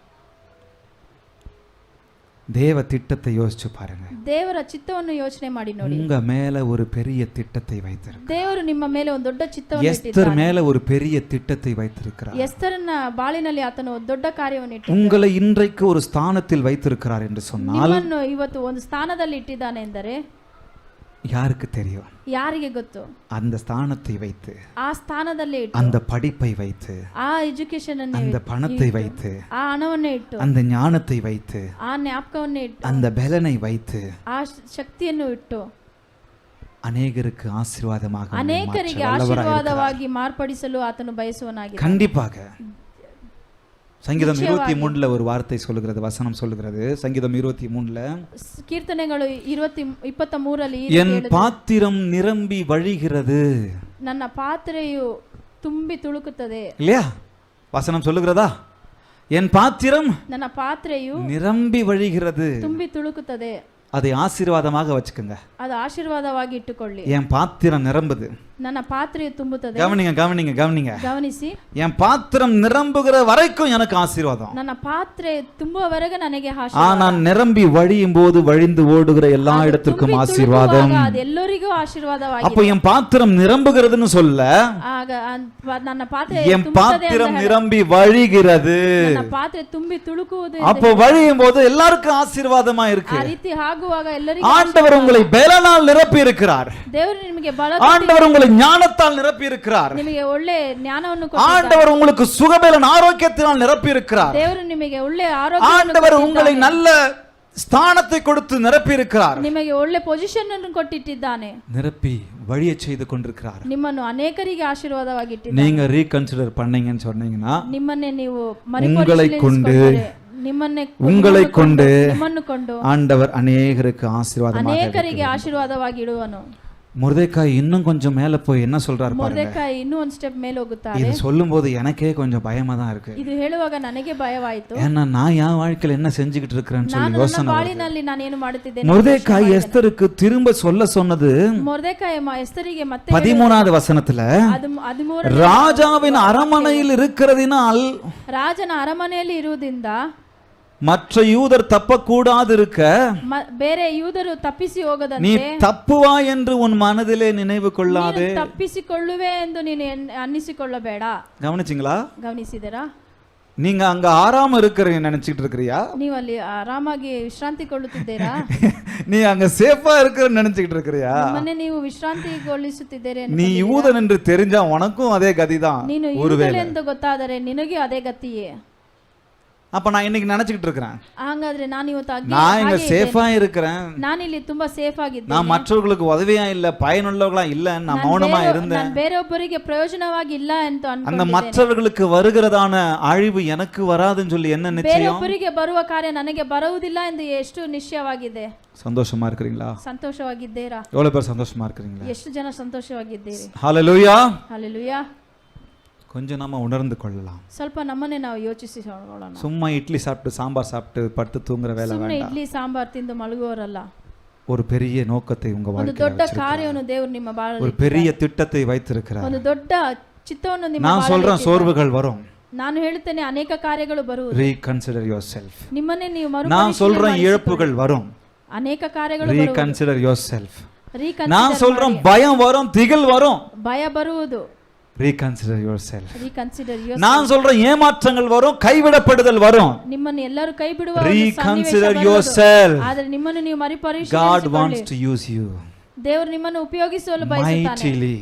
தேவ திட்டத்தை யோசிச்சு பாருங்க. ದೇವರ ಚಿತ್ತವನ್ನು ಯೋಚನೆ ಮಾಡಿ ನೋಡಿ. உங்க மேல ஒரு பெரிய திட்டத்தை வைத்திருக்கிறார். ದೇವರು ನಿಮ್ಮ ಮೇಲೆ ಒಂದು ದೊಡ್ಡ ಚಿತ್ತವನ್ನು எஸ்தர் ಇಟ್ಟಿದ್ದಾನೆ. மேல ஒரு பெரிய திட்டத்தை வைத்திருக்கிறார். ಎಸ್ತರನ ಬಾಳಿನಲ್ಲಿ ಆತನು ಒಂದು ದೊಡ್ಡ ಕಾರ್ಯವನ್ನು ಇಟ್ಟಿದ್ದಾನೆ. உங்களை இன்றைக்கு ஒரு ஸ்தானத்தில் வைத்திருக்கிறார் என்று சொன்னால் ನಿಮ್ಮನ್ನು ಇವತ್ತು ಒಂದು ಸ್ಥಾನದಲ್ಲಿ ಇಟ್ಟಿದ್ದಾನೆ ಎಂದರೆ யாருக்கு தெரியும்? ಯಾರಿಗೆ ಗೊತ್ತು? அந்த ஸ்தானத்தை வைத்து, ಆ ಸ್ಥಾನದಲ್ಲಿ ಇಟ್ಟು, அந்த படிப்பை வைத்து, ಆ ಎಜುಕೇಶನ್ ಅನ್ನು அந்த பணத்தை வைத்து, ಆ ಹಣವನ್ನೇ ಇಟ್ಟು, அந்த ஞானத்தை வைத்து, ಆ ಜ್ಞಾಪಕವನ್ನೇ ಇಟ್ಟು, அந்த பலனை வைத்து ಆ ಶಕ್ತಿಯನ್ನು ಇಟ್ಟು அநேகருக்கு ஆசீர்வாதமாக உன்னை ಅನೇಕರಿಗೆ மாற்ற வல்லவராய் இருக்கிறார். ಆಶೀರ್ವಾದವಾಗಿ ಮಾರ್ಪಡಿಸಲು ಆತನು ಬಯಸುವನಾಗಿದೆ. கண்டிப்பாக. சங்கீதம் 23 ஒரு வார்த்தை சொல்லுகிறது, வசனம் சொல்லுகிறது. சங்கீதம் 23 ಕೀರ್ತನೆಗಳು 23 என் பாத்திரம் நிரம்பி வழிகிறது. ನನ್ನ ಪಾತ್ರೆಯು ತುಂಬಿ ತುಳುಕುತ್ತದೆ. இல்லையா? வசனம் சொல்லுகிறதா? என் பாத்திரம் ನನ್ನ ಪಾತ್ರೆಯು நிரம்பி வழிகிறது. ತುಂಬಿ ತುಳುಕುತ್ತದೆ. அதை ஆசீர்வாதமாக வச்சுக்கோங்க. ಅದು ಆಶೀರ್ವಾದವಾಗಿ ಇಟ್ಟುಕೊಳ್ಳಿ. என் பாத்திரம் நிரம்புது. ನನ್ನ ಪಾತ್ರೆಯು ತುಂಬುತ್ತದೆ. கவனிங்க கவனிங்க கவனிங்க. ಗಮನಿಸಿ, என் பாத்திரம் நிரம்புகிற வரைக்கும் எனக்கு ஆசீர்வாதம். ನನ್ನ ಪಾತ್ರೆ ತುಂಬುವವರೆಗೆ ನನಗೆ நான் நிரம்பி வழியும் போது வழிந்து ஓடுகிற எல்லா இடத்துக்கும் ஆசீர்வாதம். ಎಲ್ಲರಿಗೂ ಆಶೀರ್ವಾದವಾಗಿದೆ. அப்போ என் பாத்திரம் நிரம்புகிறதுன்னு சொல்ல, ಆಗ ನನ್ನ ಪಾತ್ರೆ என் பாத்திரம் நிரம்பி வழிகிறது. ನನ್ನ ಪಾತ್ರೆ ತುಂಬಿ ತುಳುಕುವುದು. அப்போ வழியும் போது எல்லாருக்கும் ஆசீர்வாதமா இருக்கு. ಆ ರೀತಿ ಆಗುವಾಗ ಎಲ್ಲರಿಗೂ ஆண்டவர் உங்களை பலனால் நிரப்பி இருக்கிறார். ದೇವರು ನಿಮಗೆ ಬಲ, ஆண்டவர் உங்களை ஞானத்தால் நிரப்பி இருக்கிறார். ನಿಮಗೆ ಒಳ್ಳೆ ಜ್ಞಾನವನ್ನು ஆண்டவர் உங்களுக்கு சுகபலன் ஆரோக்கியத்தினால் நிரப்பி இருக்கிறார். ದೇವರು ನಿಮಗೆ ಒಳ್ಳೆ ಆರೋಗ್ಯ, ஆண்டவர் உங்களை நல்ல ஸ்தானத்தை கொடுத்து நிரப்பி இருக்கிறார். ನಿಮಗೆ ಒಳ್ಳೆ ಪೊಸಿಷನ್ ಅನ್ನು ಕೊಟ್ಟಿಟ್ಟಿದ್ದಾನೆ. நிரப்பி வழியை செய்து கொண்டிருக்கிறார். ನಿಮ್ಮನ್ನು ಅನೇಕರಿಗೆ ಆಶೀರ್ವಾದವಾಗಿ ಇಟ್ಟಿದ್ದಾನೆ. நீங்க ரீகன்சிடர் பண்ணீங்கன்னு சொன்னீங்கன்னா, ನಿಮ್ಮನ್ನೇ ನೀವು உங்களை கொண்டு ನಿಮ್ಮನ್ನು ಕೊಂಡು ஆண்டவர் அநேகருக்கு ஆசீர்வாதமாக ಅನೇಕರಿಗೆ ಆಶೀರ್ವಾದವಾಗಿ ಇಡುವನು. முர்தெக்காய் இன்னும் கொஞ்சம் மேல போய் என்ன சொல்றாரு பாருங்க. ಮೊರ್ದೆಕಾಯಿ ಇನ್ನೂ ಒಂದು ಸ್ಟೆಪ್ ಮೇಲೆ ಹೋಗುತ್ತಾರೆ. இது சொல்லும்போது எனக்கே கொஞ்சம் பயமா தான் இருக்கு. ಇದು ಹೇಳುವಾಗ ನನಗೆ ಭಯವಾಯಿತು. ஏன்னா நான் என் வாழ்க்கையில என்ன செஞ்சுக்கிட்டு இருக்கிறேன்னு சொல்லி யோசனை. ನನ್ನ ಬಾಳಿನಲ್ಲಿ ನಾನು ಏನು ಮಾಡುತ್ತಿದ್ದೇನೆ? முர்தெக்காய் எஸ்தருக்கு திரும்ப சொல்ல சொன்னது ಮೊರ್ದೆಕಾಯಿ ಎಸ್ತರಿಗೆ ಮತ್ತೆ 13வது வசனத்துல, 13 ராஜாவின் அரமனையில் இருக்கிறதினால் ರಾಜನ ಅರಮನೆಯಲ್ಲಿ ಇರುವುದರಿಂದ மற்ற யூதர் தப்பக்கூடாது இருக்க ಬೇರೆ ಯೂದರು ತಪ್ಪಿಸಿ நீ ಹೋಗದಂತೆ தப்புவா என்று உன் மனதிலே நினைவு கொள்ளாதே. ತಪ್ಪಿಸಿಕೊಳ್ಳುವೆ ಎಂದು ನೀನು ಅನ್ನಿಸಿಕೊಳ್ಳಬೇಡ. கவனிச்சிங்களா? ಗಮನಿಸಿದರಾ? நீங்க அங்க ஆறாம இருக்கிறீங்க நினைச்சிட்டு இருக்கிறியா? ನೀವು ಅಲ್ಲಿ ಆರಾಮಾಗಿ ವಿಶ್ರಾಂತಿ ಕೊಳ್ಳುತ್ತಿದ್ದೀರಾ? நீ அங்க சேஃபா இருக்கிறன்னு நினைச்சிட்டு இருக்கிறியா? ನಿಮ್ಮನ್ನೇ ನೀವು ವಿಶ್ರಾಂತಿಗೊಳಿಸುತ್ತಿದ್ದೀರಿ. நீ யூதன் என்று தெரிஞ்சா உனக்கும் அதே கதிதான். ನೀನು ಯೂದನು ಎಂದು ಗೊತ್ತಾದರೆ ನಿನಗೆ ಅದೇ ಗತಿಯೇ. அப்ப நான் இன்னைக்கு நினைச்சிட்டு இருக்கிறேன், ಹಾಗಾದ್ರೆ ನಾನು ಇವತ್ತು நான் இங்க சேஃபா இருக்கிறேன், ನಾನಿಲ್ಲಿ ತುಂಬಾ ಸೇಫ್ ಆಗಿದ್ದೇನೆ, நான் மற்றவர்களுக்கு உதவியா இல்ல பயனுள்ளவங்களா இல்ல, நான் மௌனமா இருந்தேன், ಬೇರೆಯೊಬ್ಬರಿಗೆ ಪ್ರಯೋಜನವಾಗಿ ಇಲ್ಲ ಅಂತ அந்த ಅನ್ಕೊಂಡಿದ್ದೇನೆ. மற்றவர்களுக்கு வருகிறதான அழிவு எனக்கு வராதுன்னு சொல்லி என்ன நிச்சயம்? ಬೇರೆಯೊಬ್ಬರಿಗೆ ಬರುವ ಕಾರ್ಯ ನನಗೆ ಬರುವುದಿಲ್ಲ ಎಂದು ಎಷ್ಟು ನಿಶ್ಚಯವಾಗಿದೆ. சந்தோஷமா இருக்கிறீங்களா? ಸಂತೋಷವಾಗಿದ್ದೀರಾ? எவ்வளவு பேர் சந்தோஷமா இருக்கிறீங்களா? ಎಷ್ಟು ಜನ ಸಂತೋಷವಾಗಿದ್ದೀರಿ? ஹalleluya. ಹಲ್ಲೆಲೂಯಾ. கொஞ்சம் நாம உணர்ந்து கொள்ளலாம். ಸ್ವಲ್ಪ ನಮ್ಮನ್ನೇ ನಾವು ಯೋಚಿಸಿಕೊಳ್ಳೋಣ. சும்மா இட்லி சாப்பிட்டு சாம்பார் சாப்பிட்டு படுத்து தூங்குற வேலை ಸುಮ್ಮನೆ வேண்டாம். ಇಡ್ಲಿ ಸಾಂಬಾರ್ ತಿಂದು ಮಲಗುವವರಲ್ಲ. ஒரு பெரிய நோக்கத்தை உங்க ಒಂದು வாழ்க்கையில ದೊಡ್ಡ வச்சிருக்கிறார். ಕಾರ್ಯವನ್ನು ದೇವರು ನಿಮ್ಮ ಬಾಳಲ್ಲಿ, ஒரு பெரிய திட்டத்தை வைத்திருக்கிறார். ಒಂದು ದೊಡ್ಡ ಚಿತ್ತವನ್ನು ನಿಮ್ಮ நான் ಬಾಳಲ್ಲಿ சொல்றேன், ಇಟ್ಟಿದ್ದಾನೆ. சோர்வுகள் வரும். ನಾನು ಹೇಳ್ತೇನೆ ಅನೇಕ ಕಾರ್ಯಗಳು ಬರುವುದು. Reconsider yourself. ನಿಮ್ಮನ್ನೇ ನೀವು நான் சொல்றேன், இழப்புகள் வரும். ಅನೇಕ ಕಾರ್ಯಗಳು ಬರುವುದು. Reconsider yourself. ರೀಕನ್ಸಿಡರ್ நான் சொல்றேன், பயம் வரும், திகில் வரும். ಭಯ ಬರುವುದು. Reconsider yourself. Reconsider your. நான் சொல்றேன், ஏமாற்றங்கள் வரும், கைவிடப்படுதல் வரும். ನಿಮ್ಮನ್ನು ಎಲ್ಲರೂ ಕೈ ಬಿಡುವ Reconsider yourself. ಆದರೆ ನಿಮ್ಮನ್ನು ನೀವು God ಮರುಪರಿಶೀಲಿಸಿಕೊಳ್ಳಿ. wants to use you ದೇವರು ನಿಮ್ಮನ್ನು ಉಪಯೋಗಿಸಲು ಬಯಸುತ್ತಾನೆ. mightily,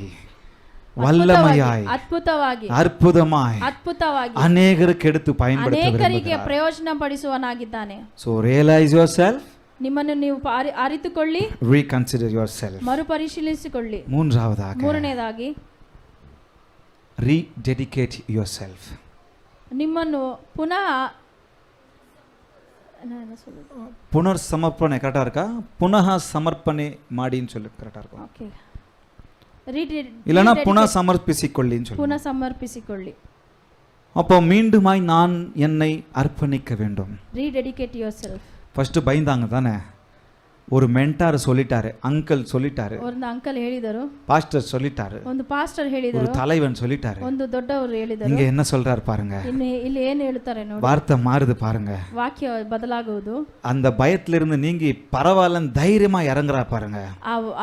வல்லமையாய், ಅದ್ಭುತವಾಗಿ, அற்புதமாய் ಅದ್ಭುತವಾಗಿ அநேகருக்கு எடுத்து பயன்படுத்த ಅನೇಕರಿಗೆ விரும்புகிறார். ಪ್ರಯೋಜನ ಪಡಿಸುವನಾಗಿದ್ದಾನೆ. So realize yourself, ನಿಮ್ಮನ್ನು ನೀವು ಅರಿತುಕೊಳ್ಳಿ, reconsider yourself. ಮರುಪರಿಶೀಲಿಸಿಕೊಳ್ಳಿ. மூன்றாவதாக ಮೂರನೇದಾಗಿ rededicate yourself. ನಿಮ್ಮನ್ನು ಪುನಃ ನಾನು சொல்லுது புனர் சமர்ப்பணை கரெக்டா இருக்கா? புனः சமர்ப்பணை மாடின்னு சொல்லு கரெக்டா இருக்கும். ಓಕೆ இல்லனா புனः சமர்ப்பிசிக்கொள்ளின்னு சொல்லு. ಪುನಃ ಸಮರ್ಪಿಸಿಕೊಳ್ಳಿ. அப்போ மீண்டுமாய் நான் என்னை அர்ப்பணிக்க வேண்டும். rededicate yourself. ஃபர்ஸ்ட் பயந்தாங்க தானே. ஒரு மென்டார் சொல்லிட்டாரு, அங்கிள் சொல்லிட்டாரு, ஒரு ಅಂಕಲ್ ಹೇಳಿದರು, பாஸ்டர் சொல்லிட்டாரு, ಒಂದು ಪಾಸ್ಟರ್ ಹೇಳಿದರು, ஒரு தலைவன் சொல்லிட்டாரு. ಒಂದು ದೊಡ್ಡವರು ಹೇಳಿದರು. இங்க என்ன சொல்றாரு பாருங்க, ಇಲ್ಲಿ ಏನು ಹೇಳ್ತಾರೆ ನೋಡಿ, வார்த்தை மாறுது பாருங்க. ವಾಕ್ಯ ಬದಲಾಗುವುದು. அந்த பயத்துல இருந்து நீங்கி பரவாயில்ல தைரியமா இறங்குறா பாருங்க.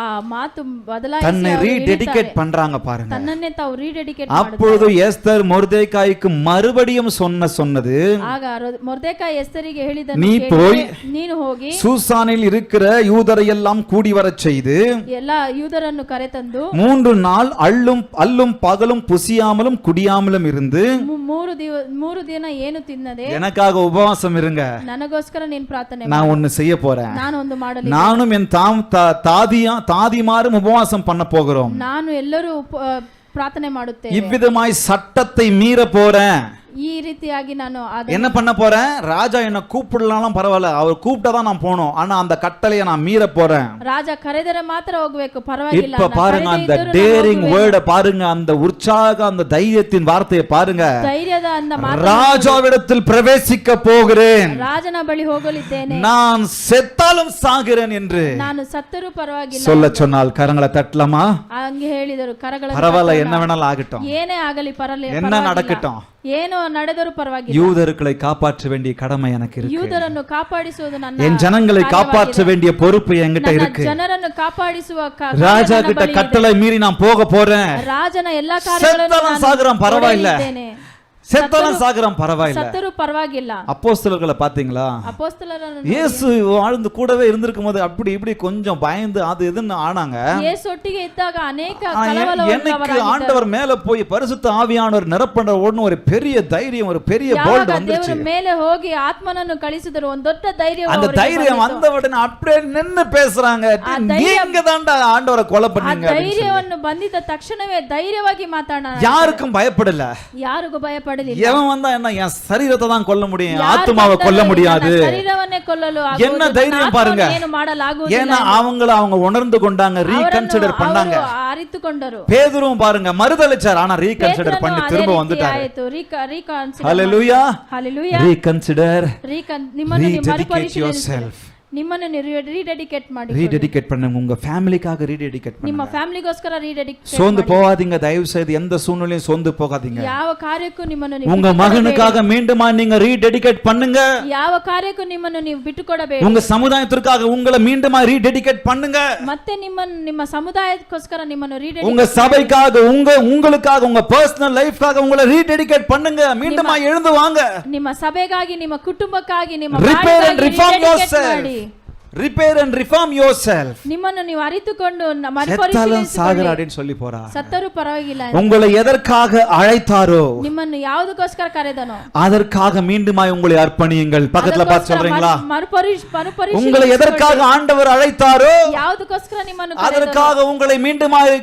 ಆ ಮಾತು ಬದಲಾಯಿಸಿ தன்னை ரீடெடிகேட் பண்றாங்க பாருங்க. ತನ್ನನ್ನೇ ತಾವು ರೀಡೆಡಿಕೇಟ್ அப்பொழுது எஸ்தர் மொர்தெகாய்க்கு மறுபடியும் சொன்னது, ಆಗ ಮೊರ್ದೆಕಾಯಿ ಎಸ್ತರಿಗೆ ಹೇಳಿದನು, நீ போய் ನೀನು ಹೋಗಿ சூசானில் இருக்கிற யூதரை எல்லாம் கூடி வரச் செய்து ಎಲ್ಲ ಯೂದರನ್ನು ಕರೆತಂದು 3 நாள் அல்லும் பகலும் புசியாமலும் குடியாமலும் இருந்து 3 ದಿನ ಏನು ತಿನ್ನದೆ எனக்காக உபவாசம் இருங்க, ನನಗೋಸ್ಕರ ನೀನು ಪ್ರಾರ್ಥನೆ நான் ஒன்னு செய்ய போறேன், ನಾನು ಒಂದು ಮಾಡಲಿ, நானும் என் தாதிமாரும் உபவாசம் பண்ண போகிறோம், ನಾನು ಎಲ್ಲರೂ ಪ್ರಾರ್ಥನೆ ಮಾಡುತ್ತೇನೆ, இவ்விதமாய் சட்டத்தை மீற போறேன். ಈ ರೀತಿಯಾಗಿ ನಾನು என்ன பண்ண போறேன்? ராஜா என்ன கூப்பிடலாம் பரவாயில்ல, அவர் கூப்பிட்டதான் நான் போனோம், ஆனா அந்த கட்டளையை நான் மீற போறேன். ರಾಜ ಕರೆದರೆ ಮಾತ್ರ ಹೋಗಬೇಕು, ಪರವಾಗಿಲ್ಲ. இப்ப பாருங்க அந்த டேரிங் வேர்ட பாருங்க, அந்த உற்சாக அந்த தைரியத்தின் வார்த்தையை பாருங்க. தைரியದ அந்த ராஜாவிடத்தில் பிரவேசிக்க போகிறேன், ರಾಜನ ಬಳಿ ಹೋಗಲಿದ್ದೇನೆ, நான் செத்தாலும் சாகிறேன் என்று ನಾನು ಸತ್ತರೂ ಪರವಾಗಿಲ್ಲ சொல்ல சொன்னால் கரங்களை தட்டலாமா? ಹಂಗೆ ಹೇಳಿದರು, ಕರಗಳ பரவாயில்ல, என்ன வேணாலும் ஆகட்டும், ಏನೇ ಆಗಲಿ ಪರವಾಗಿಲ್ಲ, என்ன நடக்கட்டும், ಏನೋ ನಡೆದರೂ ಪರವಾಗಿಲ್ಲ, யூதர்களை காப்பாற்ற வேண்டிய கடமை எனக்கு இருக்கு, யூதರನ್ನು ಕಾಪಾಡಿಸುವುದು ನನ್ನ, என் ஜனங்களை காப்பாற்ற வேண்டிய பொறுப்பு என்கிட்ட இருக்கு, ಜನರನ್ನು ಕಾಪಾಡಿಸುವ ராஜா கிட்ட கட்டளை மீறி நான் போக போறேன், ರಾಜನ ಎಲ್ಲಾ ಕಾರ್ಯಗಳನ್ನು சாகுறோம் பரவாயில்ல, செத்தாலும் சாகுறோம் பரவாயில்ல, ಸತ್ತರೂ ಪರವಾಗಿಲ್ಲ. அப்போஸ்தலர்களை பாத்தீங்களா? அப்போஸ்தலರನ್ನು இயேசு வாழ்ந்து கூடவே இருந்திருக்கும் போது அப்படி இப்படி கொஞ்சம் பயந்து அது இதுன்னு ஆனாங்க. இயேசுட்டிಗೆ ಇದ್ದಾಗ ಅನೇಕ எனக்கு ஆண்டவர் மேல போய் பரிசுத்த ஆவியானவர் நிரப்பண்ட ஓடுன ஒரு பெரிய தைரியம், ஒரு பெரிய போல்ட் வந்துச்சு. ದೇವರ ಮೇಲೆ ಹೋಗಿ ಆತ್ಮನನ್ನು ಕಳಿಸಿದರು, ಒಂದು ದೊಡ್ಡ ಧೈರ್ಯ. அந்த தைரியம் வந்த உடனே அப்படியே நின்னு பேசுறாங்க, நீங்க தான்டா ஆண்டவரை கொலை பண்ணீங்க. தைரியವನ್ನು ಬಂದಿದ್ದ ತಕ್ಷಣವೇ ಧೈರ್ಯವಾಗಿ ಮಾತಾಡೋಣ, யாருக்கும் பயப்படல, ಯಾರಿಗೂ ಭಯಪಡಲಿಲ್ಲ. எவன் வந்தா என்ன, என் சரீரத்தை தான் கொல்ல முடியும், ஆத்மாவை கொல்ல முடியாது, சரீரவನ್ನೇ ಕೊಲ್ಲಲು என்ன தைரியம் பாருங்க. ಏನು ಮಾಡಲಾಗುವುದಿಲ್ಲ, ஏன்னா அவங்க உணர்ந்து கொண்டாங்க, ரீகன்சிடர் பண்ணாங்க. ಅರಿತುಕೊಂಡರು. பேதுருவும் பாருங்க மறுதலிச்சார், ஆனா ரீகன்சிடர் பண்ணி திரும்ப வந்துட்டாரு. ஹalleluya, ஹalleluya. ரீகன்சிடர், ನಿಮ್ಮನ್ನು ನೀವು rededicate yourself, ನಿಮ್ಮನ್ನು ರೀಡೆಡಿಕೇಟ್ ಮಾಡಿ, ரீடெடிகேட் பண்ணுங்க, உங்க ஃபேமிலிக்காக ரீடெடிகேட் பண்ணுங்க, ನಿಮ್ಮ ಫ್ಯಾಮಿಲಿಗೋಸ್ಕರ ರೀಡೆಡಿಕೇಟ್ சோர்ந்து போகாதீங்க, தயவு செய்து எந்த சூழ்நிலையும் சோர்ந்து போகாதீங்க. ಯಾವ ಕಾರ್ಯಕ್ಕೂ ನಿಮ್ಮನ್ನು உங்க மகனுக்காக மீண்டுமா நீங்க ரீடெடிகேட் பண்ணுங்க, ಯಾವ ಕಾರ್ಯಕ್ಕೂ ನಿಮ್ಮನ್ನು ನೀವು ಬಿಟ್ಟುಕೊಡಬೇಡಿ, உங்க சமுதாயத்திற்காக உங்களை மீண்டுமா ரீடெடிகேட் பண்ணுங்க, ಮತ್ತೆ ನಿಮ್ಮ ಸಮುದಾಯಕ್ಕೋಸ್ಕರ ನಿಮ್ಮನ್ನು ರೀಡೆಡಿಕೇಟ್, உங்க சபைக்காக உங்களுக்காக உங்க பர்சனல் லைஃப்காக உங்களை ரீடெடிகேட் பண்ணுங்க, மீண்டுமா எழுந்து வாங்க, ನಿಮ್ಮ ಸಭೆಗಾಗಿ, ನಿಮ್ಮ ಕುಟುಂಬಕ್ಕಾಗಿ, ನಿಮ್ಮ repair and reform yourself, repair and reform yourself. ನಿಮ್ಮನ್ನು ನೀವು ಅರಿತುಕೊಂಡು சாகராடின்னு சொல்லி போறா, ಸತ್ತರೂ ಪರವಾಗಿಲ್ಲ. உங்களை எதற்காக அழைத்தாரோ, ನಿಮ್ಮನ್ನು ಯಾವುದಕ್ಕೋಸ್ಕರ ಕರೆದನೋ அதற்காக மீண்டுமாய் உங்களை அர்ப்பணியுங்கள். பக்கத்துல பார்த்து சொல்றீங்களா? மறுபரிசீலனை. உங்களை எதற்காக ஆண்டவர் அழைத்தாரோ ಯಾವುದಕ್ಕೋಸ್ಕರ ನಿಮ್ಮನ್ನು அதற்காக உங்களை மீண்டுமாய்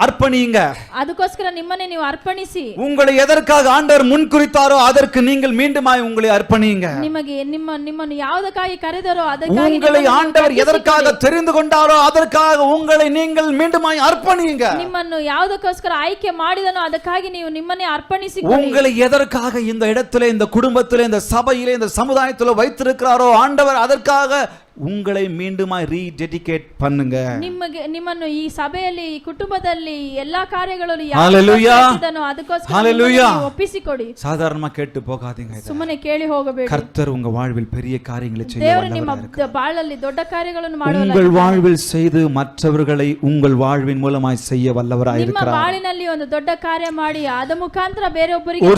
அர்ப்பணியுங்க. ಅದಕ್ಕೋಸ್ಕರ ನಿಮ್ಮನ್ನೇ ನೀವು ಅರ್ಪಣಿಸಿ. உங்களை எதற்காக ஆண்டவர் முன்குறித்தாரோ அதற்கு நீங்கள் மீண்டுமாய் உங்களை அர்ப்பணியுங்க. ನಿಮಗೆ ನಿಮ್ಮನ್ನು ಯಾವುದಕ್ಕಾಗಿ ಕರೆದರೋ ಅದಕ್ಕಾಗಿ உங்களை ஆண்டவர் எதற்காக தெரிந்து கொண்டாரோ அதற்காக உங்களை நீங்கள் மீண்டுமாய் அர்ப்பணியுங்க. ನಿಮ್ಮನ್ನು ಯಾವುದಕ್ಕೋಸ್ಕರ ಆಯ್ಕೆ ಮಾಡಿದನೋ ಅದಕ್ಕಾಗಿ ನೀವು ನಿಮ್ಮನ್ನೇ ಅರ್ಪಣಿಸಿ. உங்களை எதற்காக இந்த இடத்திலே, இந்த குடும்பத்திலே, இந்த சபையிலே, இந்த சமுதாயத்திலே வைத்திருக்கிறாரோ ஆண்டவர் அதற்காக உங்களை மீண்டுமாய் ரீடெடிகேட் பண்ணுங்க. ನಿಮ್ಮನ್ನು ಈ ಸಭೆಯಲ್ಲಿ, ಈ ಕುಟುಂಬದಲ್ಲಿ, ಎಲ್ಲಾ ಕಾರ್ಯಗಳಲ್ಲಿ ಅದಕ್ಕೋಸ್ಕರ ಒಪ್ಪಿಸಿಕೊಡಿ. சாதாரணமா கேட்டு போகாதீங்க, ಸುಮ್ಮನೆ ಕೇಳಿ ಹೋಗಬೇಡಿ. கர்த்தர் உங்க வாழ்வில் பெரிய காரியங்களை செய்ய ದೇವರು ನಿಮ್ಮ ಬಾಳಲ್ಲಿ ದೊಡ್ಡ ಕಾರ್ಯಗಳನ್ನು ಮಾಡುವಲ್ಲ. உங்கள் வாழ்வில் செய்து மற்றவர்களை உங்கள் வாழ்வின் மூலமாய் செய்ய வல்லவராய் இருக்கிறார். ನಿಮ್ಮ ಬಾಳಿನಲ್ಲಿ ಒಂದು ದೊಡ್ಡ ಕಾರ್ಯ ಮಾಡಿ ಅದ ಮುಖಾಂತರ ಬೇರೆಯೊಬ್ಬರಿಗೆ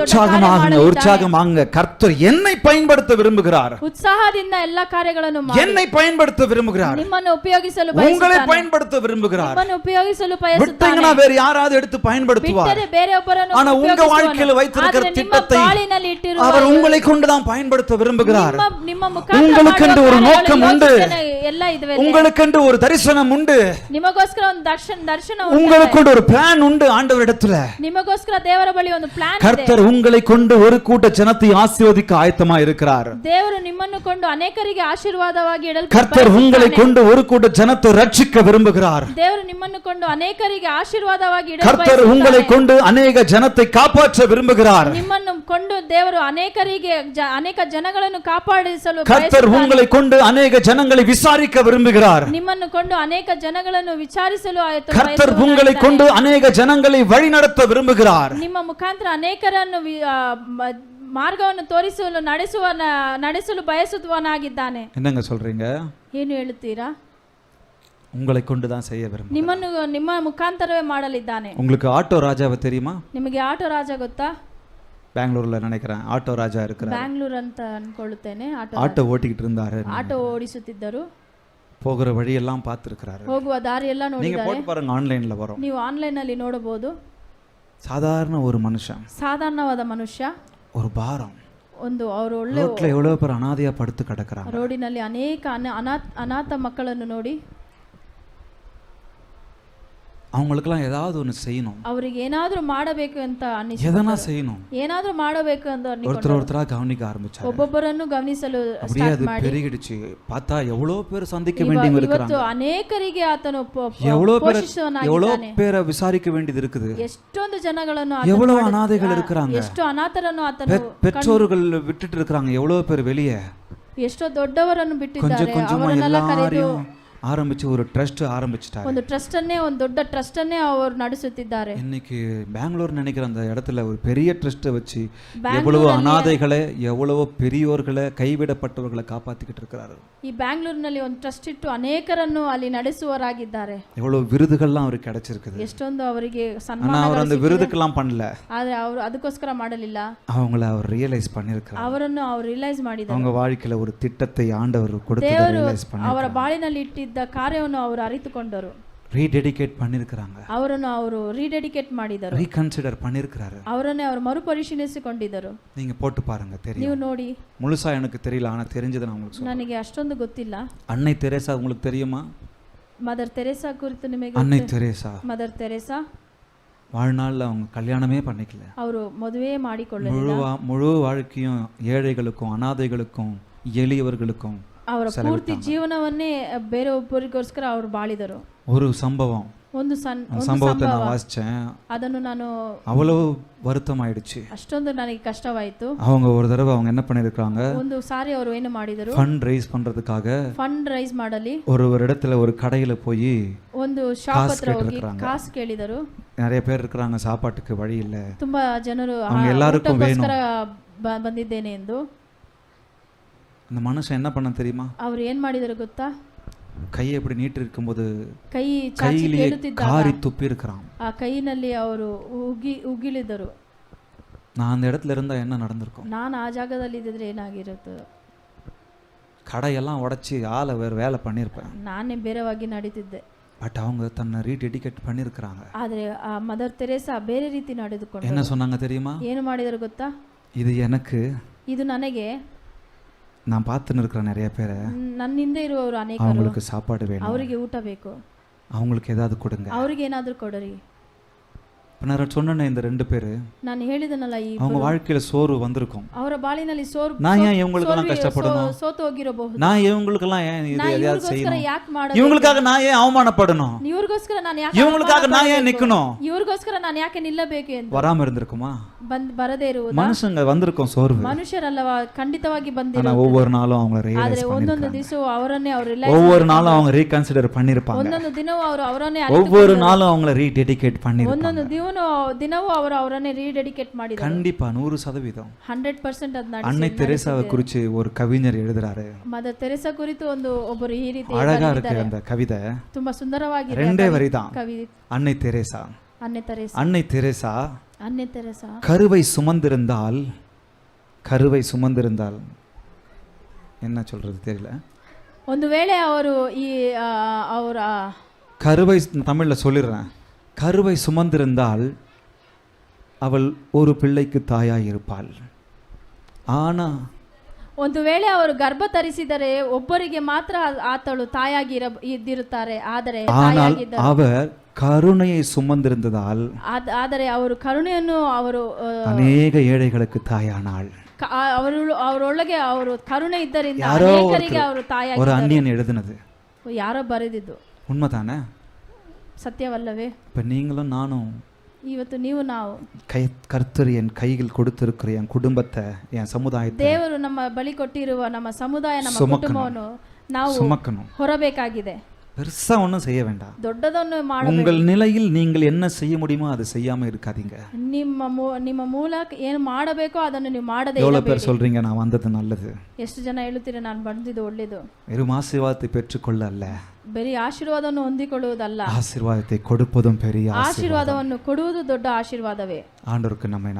உற்சாகமாக கர்த்தர் என்னை பயன்படுத்த விரும்புகிறார். ಉತ್ಸಾಹದಿಂದ ಎಲ್ಲಾ ಕಾರ್ಯಗಳನ್ನು ಮಾಡಿ என்னை பயன்படுத்த விரும்புகிறார். ನಿಮ್ಮನ್ನು ಉಪಯೋಗಿಸಲು ಬಯಸುತ್ತಾನೆ. உங்களை பயன்படுத்த விரும்புகிறார். ನಿಮ್ಮನ್ನು ಉಪಯೋಗಿಸಲು ಬಯಸುತ್ತಾನೆ. விட்டீங்கன்னா வேற யாராவது எடுத்து பயன்படுத்துவார். ಬಿಟ್ಟರೆ ಬೇರೆಯೊಬ್ಬರನ್ನು ஆனா உங்க வாழ்க்கையில் வைத்திருக்கிற திட்டத்தை அவர் உங்களை கொண்டு தான் பயன்படுத்த விரும்புகிறார். ನಿಮ್ಮ ಮುಖಾಂತರ உங்களுக்கு ஒரு நோக்கம் உண்டு. ಎಲ್ಲ ಇದಾವೆ. உங்களுக்கென்று ஒரு தரிசனம் உண்டு. ನಿಮಗೋಸ್ಕರ ಒಂದು ದರ್ಶನ ಉಂಟು. உங்களுக்கென்று ஒரு பிளான் உண்டு ஆண்டவரிடத்துல. ನಿಮಗೋಸ್ಕರ ದೇವರ ಬಳಿ ಒಂದು ಪ್ಲಾನ್ ಇದೆ. கர்த்தர் உங்களை கொண்டு ஒரு கூட்ட ஜனத்தை ஆசீர்வதிக்க ஆயத்தமா இருக்கிறார். ದೇವರು ನಿಮ್ಮನ್ನು ಕೊಂಡು ಅನೇಕರಿಗೆ ಆಶೀರ್ವಾದವಾಗಿ ಇಡಲು கர்த்தர் உங்களை கொண்டு ஒரு கூட்ட ஜனத்தை ரட்சிக்க விரும்புகிறார். ದೇವರು ನಿಮ್ಮನ್ನು ಕೊಂಡು ಅನೇಕರಿಗೆ ಆಶೀರ್ವಾದವಾಗಿ ಇಡಲು கர்த்தர் உங்களை கொண்டு அநேக ஜனத்தை காப்பாற்ற விரும்புகிறார். ನಿಮ್ಮನ್ನು ಕೊಂಡು ದೇವರು ಅನೇಕರಿಗೆ ಅನೇಕ ಜನಗಳನ್ನು ಕಾಪಾಡಿಸಲು கர்த்தர் உங்களை கொண்டு அநேக ஜனங்களை விசாரிக்க விரும்புகிறார். ನಿಮ್ಮನ್ನು ಕೊಂಡು ಅನೇಕ ಜನಗಳನ್ನು ವಿಚಾರಿಸಲು கர்த்தர் உங்களை கொண்டு அநேக ஜனங்களை வழிநடத்த விரும்புகிறார். ನಿಮ್ಮ ಮುಖಾಂತರ ಅನೇಕರನ್ನು ಮಾರ್ಗವನ್ನು ತೋರಿಸಲು ನಡೆಸಲು ಬಯಸುವವನಾಗಿದ್ದಾನೆ. என்னங்க சொல்றீங்க? ಏನು ಹೇಳುತ್ತೀರಾ? உங்களை கொண்டு தான் செய்ய விரும்புகிறார். ನಿಮ್ಮನ್ನು ನಿಮ್ಮ ಮುಖಾಂತರವೇ ಮಾಡಲಿದ್ದಾನೆ. உங்களுக்கு ஆட்டோ ராஜாவை தெரியுமா? ನಿಮಗೆ ಆಟೋ ರಾಜ ಗೊತ್ತಾ? பெங்களூர்ல நினைக்கிறேன் ஆட்டோ ராஜா இருக்கிறார். ಬ್ಯಾಂಗ್ಳೂರ್ ಅಂತ ಅನ್ಕೊಳ್ಳುತ್ತೇನೆ. ஆட்டோ ஓட்டிக்கிட்டு இருந்தாரு. ಆಟೋ ಓಡಿಸುತ್ತಿದ್ದರು. போகிற வழியெல்லாம் பார்த்திருக்கிறாரு. ಹೋಗುವ ದಾರಿ ಎಲ್ಲ நீங்க ನೋಡಿದ್ದಾರೆ. போட்டு பாருங்க, ஆன்லைன்ல வரும். ನೀವು ಆನ್ಲೈನ್ ಅಲ್ಲಿ ನೋಡಬಹುದು. சாதாரண ஒரு மனுஷன், ಸಾಧಾರಣವಾದ ಮನುಷ್ಯ, ஒரு பாரம். ಒಂದು ಅವರು ಒಳ್ಳೆ ரோட்ல எவ்வளவு பேர் அனாதையா படுத்து கிடக்குறாங்க. ರೋಡಿನಲ್ಲಿ ಅನೇಕ ಅನಾಥ ಮಕ್ಕಳನ್ನು ನೋಡಿ அவங்களுக்கெல்லாம் ஏதாவது ஒன்று செய்யணும். ಅವರಿಗೆ ಏನಾದರೂ ಮಾಡಬೇಕು ಅಂತ ಅನ್ನಿಸಿತು. எதனா செய்யணும். ಏನಾದರೂ ಮಾಡಬೇಕು ಅಂತ ஒருத்தரா கவனிக்க ஆரம்பிச்சாரு. ಒಬ್ಬೊಬ್ಬರನ್ನು ಗಮನಿಸಲು அப்படியே அது பெருகிடுச்சு. பார்த்தா எவ்வளவு பேர் சந்திக்க வேண்டியவங்க இருக்காங்க. ಇವತ್ತು ಅನೇಕರಿಗೆ ಆತನು எவ்வளவு பேரை விசாரிக்க வேண்டியது இருக்குது. ಎಷ್ಟೊಂದು ಜನಗಳನ್ನು எவ்வளவு அனாதைகள் இருக்காங்க. ಎಷ್ಟು ಅನಾಥರನ್ನು ಆತನು பெற்றோர்கள் விட்டுட்டு இருக்காங்க. எவ்வளவு பேர் வெளியே. ಎಷ್ಟೋ ದೊಡ್ಡವರನ್ನು ಬಿಟ್ಟಿದ್ದಾರೆ. கொஞ்சமா எல்லாரையும் ஆரம்பிச்சு ஒரு ட்ரஸ்ட் ஆரம்பிச்சிட்டாரு. ಒಂದು ಟ್ರಸ್ಟ್ ಅನ್ನೇ ಒಂದು ದೊಡ್ಡ ಟ್ರಸ್ಟ್ ಅನ್ನೇ ಅವರು ನಡೆಸುತ್ತಿದ್ದಾರೆ. இன்னைக்கு பெங்களூர் நினைக்கிற அந்த இடத்துல ஒரு பெரிய ட்ரஸ்ட்டை வச்சு எவ்வளவு அனாதைகளை எவ்வளவு பெரியோர்களை கைவிடப்பட்டவர்களை காப்பாத்திக்கிட்டு இருக்கிறாரு. ಈ ಬ್ಯಾಂಗ್ಳೂರಿನಲ್ಲಿ ಒಂದು ಟ್ರಸ್ಟ್ ಇಟ್ಟು ಅನೇಕರನ್ನು ಅಲ್ಲಿ ನಡೆಸುವರಾಗಿದ್ದಾರೆ. எவ்வளவு விருதுகள்லாம் அவருக்கு கிடைச்சிருக்குது. ಎಷ್ಟೊಂದು ಅವರಿಗೆ ஆனா அவர் அந்த விருதுக்கெல்லாம் பண்ணல. ಆದರೆ ಅವರು ಅದಕ್ಕೋಸ್ಕರ ಮಾಡಲಿಲ್ಲ. அவங்கள அவர் ரியலைஸ் பண்ணிருக்காரு. ಅವರನ್ನು ಅವರು ರಿಯಲೈಸ್ ಮಾಡಿದ್ದಾರೆ. அவங்க வாழ்க்கையில ஒரு திட்டத்தை ஆண்டவர் கொடுத்ததை ரியலைஸ் பண்ணி ಅವರ ಬಾಳಿನಲ್ಲಿ ಇಟ್ಟಿದ್ದ ಕಾರ್ಯವನ್ನು ಅವರು ಅರಿತುಕೊಂಡರು. ரீடெடிகேட் பண்ணிருக்காங்க. ಅವರನ್ನು ಅವರು ರೀಡೆಡಿಕೇಟ್ ಮಾಡಿದರು. ரீகன்சிடர் பண்ணிருக்காரு. ಅವರನ್ನೇ ಅವರು ಮರುಪರಿಶೀಲಿಸಿಕೊಂಡಿದ್ದರು. நீங்க போட்டு பாருங்க, தெரியும். ನೀವು ನೋಡಿ. முழுசா எனக்கு தெரியல, ஆனா தெரிஞ்சதை நான் உங்களுக்கு சொல்றேன். ನನಗೆ ಅಷ್ಟೊಂದು ಗೊತ್ತಿಲ್ಲ. அன்னை தெரேசா உங்களுக்கு தெரியுமா? ಮದರ್ ತೆರೇಸಾ ಕುರಿತು ನಿಮಗೆ அன்னை தெரேசா ಮದರ್ ತೆರೇಸಾ வாழ்நாள்ல அவங்க கல்யாணமே பண்ணிக்கல. ಅವರು ಮದುವೆ ಮಾಡಿಕೊಳ್ಳಲಿಲ್ಲ. முழு வாழ்க்கையும் ஏழைகளுக்கும் அனாதைகளுக்கும் எளியவர்களுக்கும் ಅವರ ಪೂರ್ತಿ ಜೀವನವನ್ನೇ ಬೇರೆ ಒಬ್ಬರಿಗೋಸ್ಕರ ಅವರು ಬಾಳಿದರು. ஒரு சம்பவம், ಒಂದು சம்பவத்தை நான் வாசிச்சேன். ಅದನ್ನು ನಾನು அவ்வளவு வருத்தம் ஆயிடுச்சு. ಅಷ್ಟೊಂದು ನನಗೆ ಕಷ್ಟವಾಯಿತು. அவங்க ஒரு தடவை அவங்க என்ன பண்ணிருக்காங்க, ಒಂದು ಸಾರಿ ಅವರು ಏನು ಮಾಡಿದರು, ஃபண்ட் ரைஸ் பண்றதுக்காக ಫಂಡ್ ರೈಸ್ ಮಾಡಲಿ ஒரு இடத்துல ஒரு கடையில போய் ಒಂದು ಶಾಪ್ ಹತ್ರ ಹೋಗಿ ಕಾಸು ಕೇಳಿದರು. நிறைய பேர் இருக்காங்க, சாப்பாட்டுக்கு வழி இல்ல, ತುಂಬಾ ಜನರು எல்லாருக்கும் வேணும், ಬಂದಿದ್ದೇನೆ ಎಂದು. அந்த மனுஷன் என்ன பண்ண தெரியுமா? ಅವರು ಏನು ಮಾಡಿದರು ಗೊತ್ತಾ? கையை இப்படி நீட்டி இருக்கும்போது ಕೈ ಚಾಚಿ ಕೇಳುತ್ತಿದ್ದಾಗ காரி துப்பி இருக்கிறான். ಆ ಕೈನಲ್ಲಿ ಅವರು ಉಗಿಳಿದರು. நான் அந்த இடத்துல இருந்தா என்ன நடந்திருக்கும்? ನಾನು ಆ ಜಾಗದಲ್ಲಿ ಇದ್ದಿದ್ರೆ ಏನಾಗಿರುತ್ತೆ? கடையெல்லாம் உடைச்சி ஆளை வேலை பண்ணியிருப்பேன். ನಾನೇ ಬೇರೆವಾಗಿ ನಡೀತಿದ್ದೆ. பட் அவங்க தன்னை ரீடெடிகேட் பண்ணியிருக்கிறாங்க. ಆದರೆ ಆ ಮದರ್ ತೆರೇಸಾ ಬೇರೆ ರೀತಿ ನಡೆದುಕೊಂಡು என்ன சொன்னாங்க தெரியுமா? ಏನು ಮಾಡಿದರು ಗೊತ್ತಾ? இது எனக்கு, ಇದು ನನಗೆ, நான் பார்த்துன்னு இருக்கிற நிறைய பேரை, ನನ್ನ ಹಿಂದೆ ಇರುವವರು ಅನೇಕರು, அவங்களுக்கு சாப்பாடு வேணும், ಅವರಿಗೆ ಊಟ ಬೇಕು, அவங்களுக்கு ஏதாவது கொடுங்க, ಅವರಿಗೆ ಏನಾದರೂ ಕೊಡರಿ. நான் சொன்னேன் இந்த ரெண்டு பேரு, ನಾನು ಹೇಳಿದನಲ್ಲ, ಈ அவங்க வாழ்க்கையில சோறு வந்திருக்கும், ಅವರ ಬಾಳಿನಲ್ಲಿ நான் ஏன் இவங்களுக்கெல்லாம் கஷ்டப்படணும், ಸೋತು ಹೋಗಿರಬಹುದು, நான் இவங்களுக்கெல்லாம் ஏன் இது எதையாவது செய்யணும், ಯಾಕೆ ಮಾಡಬೇಕು, இவங்களுக்காக நான் ஏன் அவமானப்படணும், ಇವ್ರಿಗೋಸ್ಕರ ನಾನು ಯಾಕೆ, இவங்களுக்காக நான் ஏன் நிக்கணும், ಇವ್ರಿಗೋಸ್ಕರ ನಾನು ಯಾಕೆ ನಿಲ್ಲಬೇಕು ಎಂದು வராம இருந்திருக்குமா? ಬರದೇ ಇರುವುದು மனுஷங்க வந்திருக்கும் சோர்வு, ಮನುಷ್ಯರಲ್ಲ ಖಂಡಿತವಾಗಿ ಬಂದಿರೋ. ஆனா ஒவ்வொரு நாளும் அவங்க ரியலைஸ் ಆದ್ರೆ ಒಂದೊಂದು ದಿವಸ ಅವರನ್ನೇ ಅವರು ರಿಯಲೈಸ್, ஒவ்வொரு நாளும் அவங்க ரீகன்சிடர் பண்ணிருப்பாங்க, ಒಂದೊಂದು ದಿನವೂ ಅವರು ಅವರನ್ನೇ, ஒவ்வொரு நாளும் அவங்களை ரீடெடிகேட் பண்ணிருப்பாங்க, ಒಂದೊಂದು ದಿನವೂ ಅವರು ಅವರನ್ನೇ ರೀಡೆಡಿಕೇಟ್ ಮಾಡಿದರು. கண்டிப்பா 100%. 100% ಅದನ್ನ அன்னை தெரேசாவை குறித்து ஒரு கவிஞர் எழுதுறாரு. ಮದರ್ ತೆರೇಸಾ ಕುರಿತು ಒಬ್ಬರು ಈ ರೀತಿ அழகா இருக்கு அந்த கவிதை, ತುಂಬಾ ಸುಂದರವಾಗಿದೆ. ரெண்டே வரிதான். ಕವಿತೆ அன்னை தெரேசா, ಅನ್ನೆ ತೆರೇಸಾ, அன்னை தெரேசா, ಅನ್ನೆ ತೆರೇಸಾ கருவை சுமந்திருந்தால் என்ன சொல்றது தெரியல, ಒಂದು ವೇಳೆ ಅವರು ಈ ಅವರ கருவை தமிழ்ல சொல்லிடுறேன், கருவை சுமந்திருந்தால் அவள் ஒரு பிள்ளைக்கு தாயாய் இருப்பாள். ஆனா ಒಂದು ವೇಳೆ ಅವರು ಗರ್ಭ ಧರಿಸಿದರೆ ಒಬ್ಬರಿಗೆ ಮಾತ್ರ ಆತಳು ತಾಯಾಗಿ ಇದ್ದಿರುತ್ತಾರೆ, ಆದರೆ ஆனால் ತಾಯಾಗಿದ್ದರು. அவர் கருணையை சுமந்திருந்ததால் ಆದರೆ ಅವರು ಕರುಣೆಯನ್ನು ಅವರು அநேக ஏழைகளுக்கு தாயானாள். ಅವರೊಳಗೆ ಅವರು ಕರುಣೆ ಇದ್ದರಿಂದ ಯಾರೋ ಅನೇಕರಿಗೆ ಅವರು ತಾಯಾಗಿ. ஒரு அந்நியன் எழுதினது ಯಾರೋ ಬರೆದಿದ್ದು உண்மைதானே? ಸತ್ಯವಲ್ಲವೇ? இப்ப நீங்களும் நானும் ಇವತ್ತು ನೀವು ನಾವು கர்த்தர் என் கையில் கொடுத்திருக்கிற என் குடும்பத்தை, என் சமுதாயத்தை ದೇವರು ನಮ್ಮ ಬಳಿ ಕೊಟ್ಟಿರುವ ನಮ್ಮ ಸಮುದಾಯ, ನಮ್ಮ ಕುಟುಂಬವನ್ನು ನಾವು சுமக்கணும். ಹೊರಬೇಕಾಗಿದೆ. பெருசா ஒன்றும் செய்ய வேண்டாம். ದೊಡ್ಡದನ್ನು ಮಾಡಬೇಕು. உங்கள் நிலையில் நீங்கள் என்ன செய்ய முடியுமோ அதை செய்யாம இருக்காதீங்க. ನಿಮ್ಮ ಮೂಲಕ ಏನು ಮಾಡಬೇಕೋ ಅದನ್ನು ನೀವು ಮಾಡದೇ எவ்வளவு பேர் சொல்றீங்க நான் வந்தது நல்லது? ಎಷ್ಟು ಜನ ಹೇಳುತ್ತೀರಿ ನಾನು ಬಂದಿದ್ದು ಒಳ್ಳೇದು? வெறும் ஆசீர்வாதத்தை பெற்றுக்கொள்ள அல்ல, ಬರೀ ಆಶೀರ್ವಾದವನ್ನು ಹೊಂದಿಕೊಳ್ಳುವುದಲ್ಲ, ஆசீர்வாதத்தை கொடுப்பதும் பெரிய ஆசீர்வாதம். ಆಶೀರ್ವಾದವನ್ನು ಕೊಡುವುದು ದೊಡ್ಡ ಆಶೀರ್ವಾದವೇ. ஆண்டவருக்கு நம்மை